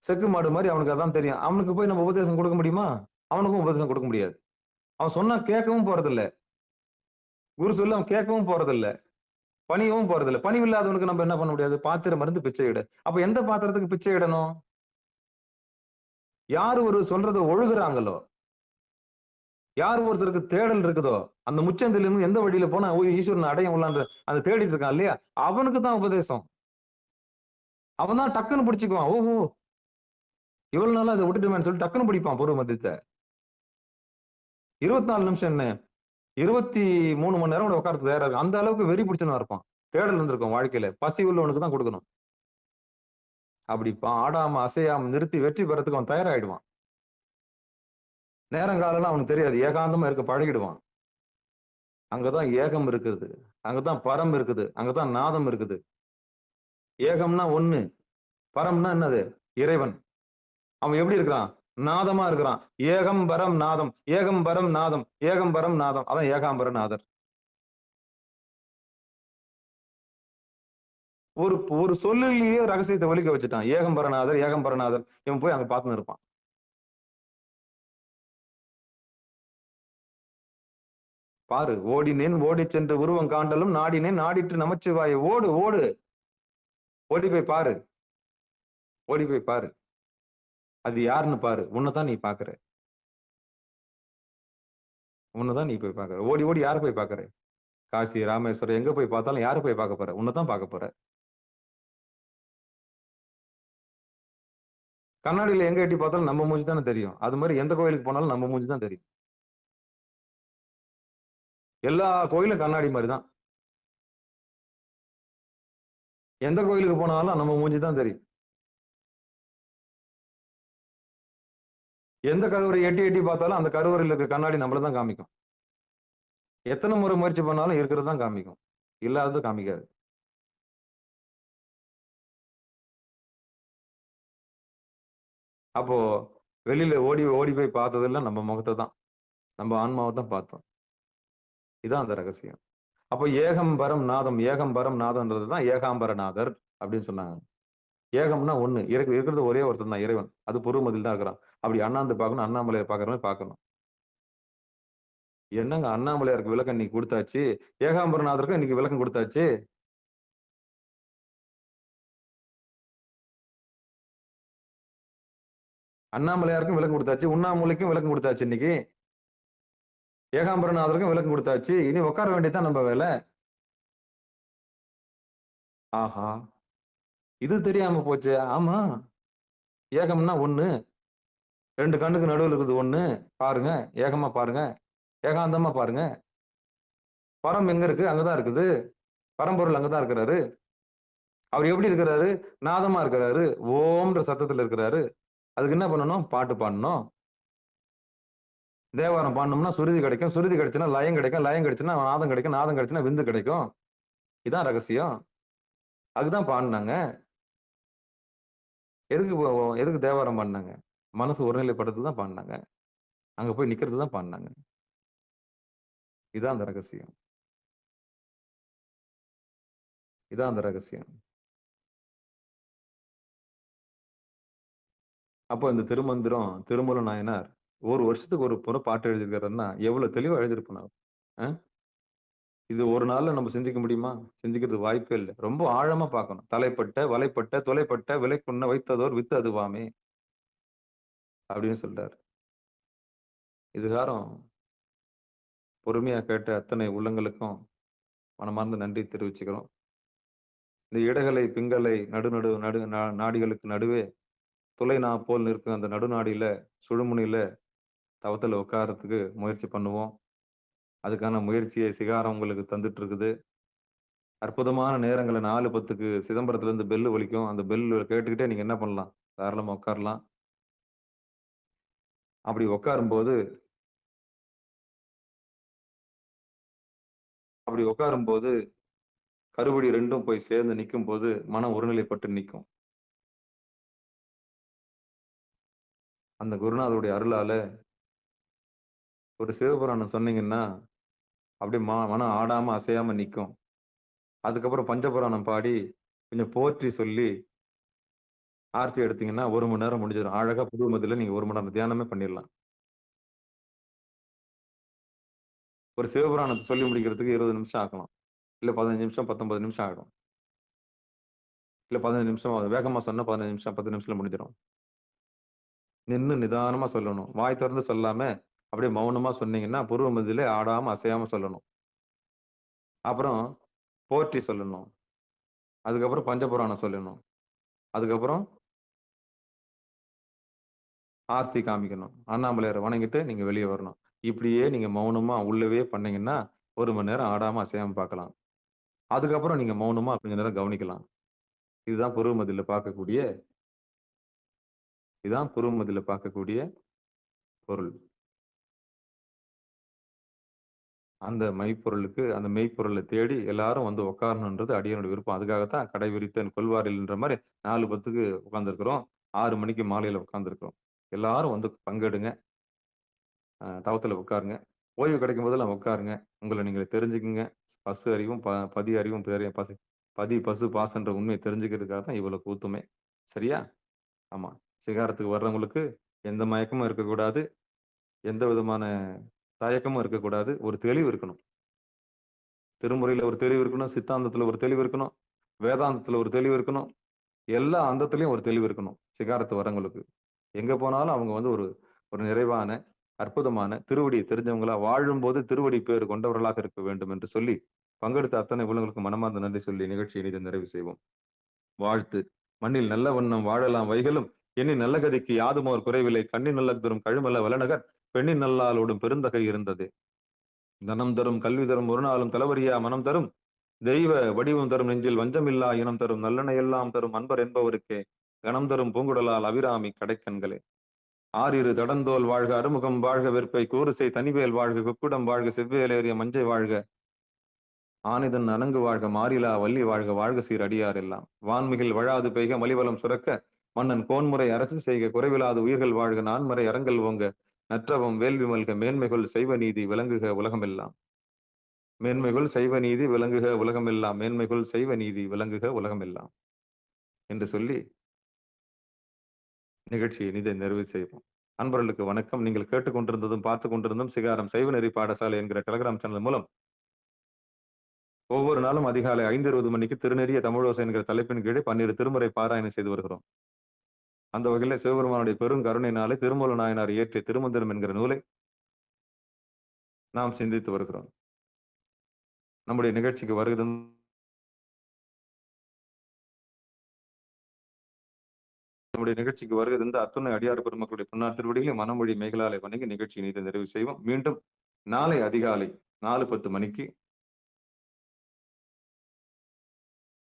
செக்கு மாடு மாதிரி அவனுக்கு அதான் தெரியும். அவனுக்கு போய் நம்ம உபதேசம் கொடுக்க முடியுமா? அவனுக்கும் உபதேசம் கொடுக்க முடியாது. அவன் சொன்னா கேட்கவும் போறதில்ல. குரு சொல்ல அவன் கேட்கவும் போறதில்ல. பணியவும் போறதில்ல. பணிவில்லாதவனுக்கு நம்ம என்ன பண்ண முடியாது? பாத்திரம் இருந்து பிச்சை இடு. அப்ப எந்த பாத்திரத்துக்கு பிச்சை இடணும்? யாரு ஒரு சொல்றதை ஒழுகுறாங்களோ, யார் ஒருத்தருக்கு தேடல் இருக்குதோ, அந்த முச்சந்திலிருந்து எந்த வழியில போனா ஈஸ்வரன் அடைய உள்ளான்ற அதை தேடிட்டு இருக்கான் இல்லையா, அவனுக்கு தான் உபதேசம். அவன் தான் டக்குன்னு பிடிச்சுக்குவான். ஓஹோ, இவ்வளவு நாளா அதை விட்டுட்டுமேன்னு சொல்லி டக்குன்னு பிடிப்பான் பூர்வ மத்தியத்தை. 24 நிமிஷம் என்ன, 23 மணி நேரம் கூட உட்கார்றது தயாரா இருக்கும். அந்த அளவுக்கு வெறி பிடிச்சவனா இருப்பான். தேடல் இருந்திருக்கும் வாழ்க்கையில. பசி உள்ளவனுக்கு தான் கொடுக்கணும். அப்படி ஆடாம அசையாம நிறுத்தி வெற்றி பெறத்துக்கு அவன் தயாராயிடுவான். நேரங்காலம் அவனுக்கு தெரியாது. ஏகாந்தமா இருக்க பழகிடுவான். அங்கதான் ஏகம் இருக்குது. அங்கதான் பரம் இருக்குது. அங்கதான் நாதம் இருக்குது. ஏகம்னா ஒண்ணு, பரம்னா என்னது? இறைவன். அவன் எப்படி இருக்கிறான்? நாதமா இருக்கிறான். ஏகம் பரம் நாதம், ஏகம் பரம் நாதம், ஏகம் பரம் நாதம். அதான் ஏகாம்பர நாதர். ஒரு சொல்லிலேயே ரகசியத்தை ஒலிக்க வச்சுட்டான். ஏகம்பரநாதர், ஏகம்பரநாதர். இவன் போய் அங்க பார்த்துன்னு இருப்பான். பாரு, ஓடினேன் ஓடி சென்று உருவம் காண்டலும் நாடினேன் நாடிட்டு நமச்சிவாய. ஓடு ஓடு, ஓடி போய் பாரு, ஓடி போய் பாரு. அது யாருன்னு பாரு. உன்னைதான் நீ பாக்குற. உன்னைதான் நீ போய் பாக்குற. ஓடி ஓடி யாரை போய் பாக்குற? காசி ராமேஸ்வரம் எங்க போய் பார்த்தாலும் யாரை போய் பார்க்க போற? உன்னைதான் பார்க்க போற. கண்ணாடியில எங்க எட்டி பார்த்தாலும் நம்ம மூஞ்சி தானே தெரியும். அது மாதிரி எந்த கோயிலுக்கு போனாலும் நம்ம மூஞ்சி தான் தெரியும். எல்லா கோயிலும் கண்ணாடி மாதிரிதான். எந்த கோயிலுக்கு போனாலும் நம்ம மூஞ்சி தான் தெரியும். எந்த கருவறை எட்டி எட்டி பார்த்தாலும் அந்த கருவறையில் இருக்க கண்ணாடி நம்மளதான் காமிக்கும். எத்தனை முறை முயற்சி பண்ணாலும் இருக்கிறது தான் காமிக்கும், இல்லாதது காமிக்காது. அப்போ வெளியில ஓடி ஓடி போய் பார்த்ததெல்லாம் நம்ம முகத்தை தான். நம்ம ஆன்மாவை தான் பார்த்தோம். இதான் அந்த ரகசியம். அப்போ ஏகம்பரம் நாதம், ஏகம்பரம் நாதம்ன்றதுதான் ஏகாம்பரநாதர் அப்படின்னு சொன்னாங்க. ஏகம்னா ஒண்ணு, இருக்கிறது ஒரே ஒருத்தன் தான் இறைவன். அது பொறுமதில் தான் இருக்கிறான். அப்படி அண்ணாந்து பார்க்கணும், அண்ணாமலையை பார்க்கிற மாதிரி பார்க்கணும். என்னங்க அண்ணாமலையாருக்கு விளக்கம் இன்னைக்கு கொடுத்தாச்சு, ஏகாம்பரநாதருக்கும் இன்னைக்கு விளக்கம் கொடுத்தாச்சு. அண்ணாமலையாருக்கும் விளக்கம் கொடுத்தாச்சு, உண்ணாமலைக்கும் விளக்கம் கொடுத்தாச்சு இன்னைக்கு. ஏகாம்பரநாதருக்கும் விளக்கம் கொடுத்தாச்சு. இனி உட்கார வேண்டியதுதான் நம்ம வேலை. ஆஹா, இது தெரியாம போச்சு. ஆமா, ஏகம்னா ஒண்ணு, 2 கண்ணுக்கு நடுவுல இருக்குது ஒண்ணு. பாருங்க, ஏகமா பாருங்க, ஏகாந்தமா பாருங்க. பரம் எங்க இருக்கு? அங்கதான் இருக்குது. பரம்பொருள் அங்கதான் இருக்கிறாரு. அவர் எப்படி இருக்கிறாரு? நாதமா இருக்கிறாரு. ஓம்ன்ற சத்தத்துல இருக்கிறாரு. அதுக்கு என்ன பண்ணணும்? பாட்டு பாடணும். தேவாரம் பாடணும்னா சுருதி கிடைக்கும். சுருதி கிடைச்சுன்னா லயம் கிடைக்கும். லயம் கிடைச்சுன்னா நாதம் கிடைக்கும். நாதம் கிடைச்சுன்னா விந்து கிடைக்கும். இதான் ரகசியம். அதுதான் பாடினாங்க. எதுக்கு தேவாரம் பாடினாங்க? மனசு ஒருநிலைப்படுறது தான் பாடினாங்க. அங்க போய் நிக்கிறது தான் பாடினாங்க. இதான் அந்த ரகசியம். இதான் அந்த ரகசியம். அப்போ இந்த திருமந்திரம் திருமூல நாயனார் ஒரு வருஷத்துக்கு ஒரு முறை பாட்டு எழுதியிருக்காருன்னா எவ்வளவு தெளிவா எழுதியிருப்போம். இது ஒரு நாள்ல நம்ம சிந்திக்க முடியுமா? சிந்திக்கிறது வாய்ப்பே இல்லை. ரொம்ப ஆழமா பார்க்கணும். தலைப்பட்ட, வலைப்பட்ட, தொலைப்பட்ட, விலைக்குண்ண வைத்ததோர் வித்து அதுவாமே அப்படின்னு சொல்றாரு. இதுகாரம் பொறுமையா கேட்ட அத்தனை உள்ளங்களுக்கும் மனமார்ந்த நன்றி தெரிவிச்சுக்கிறோம். இந்த இடகலை பிங்கலை நாடிகளுக்கு நடுவே துளைநா போல் நிற்கும் அந்த நடுநாடியில சுழுமுனையில தவத்துல உட்காரத்துக்கு முயற்சி பண்ணுவோம். அதுக்கான முயற்சியை சிகாரம் உங்களுக்கு தந்துட்டு இருக்குது. அற்புதமான நேரங்களை 4:10க்கு சிதம்பரத்துல இருந்து பெல்லு ஒலிக்கும். அந்த பெல்லு கேட்டுக்கிட்டே நீங்க என்ன பண்ணலாம்? தாராளமா உட்காரலாம். அப்படி உட்காரும்போது கருவடி 2ம் போய் சேர்ந்து நிற்கும் போது மனம் ஒருநிலைப்பட்டு நிற்கும். அந்த குருநாதருடைய அருளால ஒரு சிவபுராணம் சொன்னீங்கன்னா அப்படியே மனம் ஆடாம அசையாம நிற்கும். அதுக்கப்புறம் பஞ்சபுராணம் பாடி கொஞ்சம் போற்றி சொல்லி ஆர்த்தி எடுத்தீங்கன்னா 1 மணி நேரம் முடிஞ்சிடும். அழகா புது மதியில நீங்க 1 மணி நேரம் தியானமே பண்ணிடலாம். ஒரு சிவபுராணத்தை சொல்லி முடிக்கிறதுக்கு 20 நிமிஷம் ஆகலாம். இல்ல 15 நிமிஷம், 19 நிமிஷம் ஆகிடும். இல்ல 15 நிமிஷம் வேகமா சொன்னா 15 நிமிஷம், 10 நிமிஷத்துல முடிஞ்சிடும். நின்னு நிதானமா சொல்லணும். வாய் திறந்து சொல்லாம அப்படியே மௌனமா சொன்னீங்கன்னா பூர்வ மதியில ஆடாம அசையாம சொல்லணும். அப்புறம் போற்றி சொல்லணும். அதுக்கப்புறம் பஞ்சபுராணம் சொல்லணும். அதுக்கப்புறம் ஆர்த்தி காமிக்கணும். அண்ணாமலையாரை வணங்கிட்டு நீங்க வெளியே வரணும். இப்படியே நீங்க மௌனமா உள்ளவே பண்ணீங்கன்னா 1 மணி நேரம் ஆடாம அசையாம பார்க்கலாம். அதுக்கப்புறம் நீங்க மௌனமா கொஞ்ச நேரம் கவனிக்கலாம். இதுதான் பூர்வ மதியில பார்க்கக்கூடிய பொருள். அந்த மெய்ப்பொருளுக்கு அந்த மெய்ப்பொருளை தேடி எல்லாரும் வந்து உட்காரணுன்றது அடியனுடைய விருப்பம். அதுக்காகத்தான் கடை விரித்தன் கொல்வாரில்ன்ற மாதிரி 4:10க்கு உட்கார்ந்துருக்கிறோம். 6 மணிக்கு மாலையில உட்கார்ந்துருக்கிறோம். எல்லாரும் வந்து பங்கெடுங்க. தவத்துல உட்காருங்க. ஓய்வு கிடைக்கும் போதெல்லாம் உட்காருங்க. உங்களை நீங்களே தெரிஞ்சுக்குங்க. பசு அறிவும் பதி அறிவும் பதி பசு பாசன்ற உண்மையை தெரிஞ்சுக்கிறதுக்காக தான் இவ்வளவு கூத்துமே. சரியா? ஆமா. சிகாரத்துக்கு வர்றவங்களுக்கு எந்த மயக்கமும் இருக்கக்கூடாது. எந்த விதமான தயக்கமும் இருக்கக்கூடாது. ஒரு தெளிவு இருக்கணும். திருமுறையில ஒரு தெளிவு இருக்கணும். சித்தாந்தத்துல ஒரு தெளிவு இருக்கணும். வேதாந்தத்துல ஒரு தெளிவு இருக்கணும். எல்லா அந்தத்திலையும் ஒரு தெளிவு இருக்கணும். சிகாரத்து வரவங்களுக்கு எங்க போனாலும் அவங்க வந்து ஒரு நிறைவான அற்புதமான திருவடியை தெரிஞ்சவங்களா வாழும்போது திருவடி பேறு கொண்டவர்களாக இருக்க வேண்டும் என்று சொல்லி பங்கெடுத்த அத்தனை உள்ளங்களுக்கு மனமார்ந்த நன்றி சொல்லி நிகழ்ச்சியை இனிதை நிறைவு செய்வோம். வாழ்த்து. மண்ணில் நல்ல வண்ணம் வாழலாம் வைகளும் எண்ணி நல்ல கதிக்கு யாதுமோர் குறைவில்லை கண்ணின் நல்ல தரும் கழுமல்ல வளநகர் பெண்ணின் நல்லாளோடும் பெருந்தகை இருந்தது. தனம் தரும் கல்வி தரும் ஒரு நாளும் தலைவரியா மனம் தரும் தெய்வ வடிவம் தரும் நெஞ்சில் வஞ்சமில்லா இனம் தரும் நல்லெண்ண எல்லாம் தரும் அன்பர் என்பவருக்கே கணம் தரும் பூங்குடலால் அபிராமி கடைக்கண்களே. ஆறிரு தடந்தோல் வாழ்க அறுமுகம் வாழ்க வெற்பை கூறுசை தனிவேல் வாழ்க குக்குடம் வாழ்க செவ்வேலேறிய மஞ்சை வாழ்க ஆனிதன் அணங்கு வாழ்க மாறிலா வள்ளி வாழ்க வாழ்க சீர் அடியார் எல்லாம் வான்மிகில் வழாது பெய்க மலிவலம் சுரக்க மன்னன் கோன்முறை அரசு செய்க குறைவிலாது உயிர்கள் வாழ்க நான்மறை அரங்கல் ஓங்க நற்றவம் வேள்வி மல்க மேன்மைகள் செய்வ நீதி விளங்குக உலகமெல்லாம். மேன்மைகள் செய்வ நீதி விளங்குக உலகமெல்லாம். மேன்மைகள் செய்வ நீதி விளங்குக உலகமெல்லாம் என்று சொல்லி நிகழ்ச்சியை இனிதை நிறைவு செய்வோம். அன்பர்களுக்கு வணக்கம். நீங்கள் கேட்டுக்கொண்டிருந்ததும் பார்த்து கொண்டிருந்தும் சிகாரம் சைவநெறி பாடசாலை என்கிற டெலிகிராம் சேனல் மூலம் ஒவ்வொரு நாளும் அதிகாலை 5:20 மணிக்கு திருநெறிய தமிழோசை என்கிற தலைப்பின் கீழே 12 திருமுறை பாராயணம் செய்து வருகிறோம். அந்த வகையில சிவபெருமானுடைய பெரும் கருணையினாலே திருமூல நாயனார் இயற்றிய திருமந்திரம் என்கிற நூலை நாம் சிந்தித்து வருகிறோம். நம்முடைய நிகழ்ச்சிக்கு வருகிற அத்துணை அடியார் பெருமக்களுடைய பொன்னார் திருவடிகளை மனமொழி மேகலாலை வணங்கி நிகழ்ச்சி நீதி நிறைவு செய்வோம். மீண்டும் நாளை அதிகாலை 4:10 மணிக்கு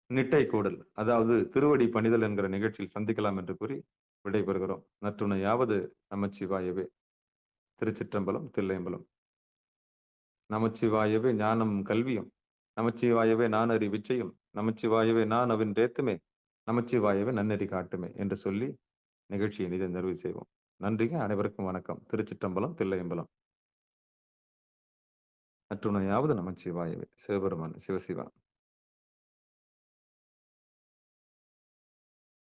நிட்டை கூடல், அதாவது திருவடி பணிதல் என்கிற நிகழ்ச்சியில் சந்திக்கலாம் என்று கூறி விடைபெறுகிறோம். நற்றுணையாவது நமச்சிவாயவே. திருச்சிற்றம்பலம், தில்லையம்பலம். நமச்சிவாயவே ஞானம் கல்வியும், நமச்சிவாயவே நானறி விச்சையும், நமச்சிவாயவே நான் அவன் தேத்துமே, நமச்சிவாயவே நன்னெறி காட்டுமே என்று சொல்லி நிகழ்ச்சியை இதை நிறைவு செய்வோம். நன்றிங்க. அனைவருக்கும் வணக்கம். திருச்சிற்றம்பலம், தில்லையம்பலம். நற்றுணையாவது நமச்சிவாயவே. சிவபெருமான் சிவசிவா.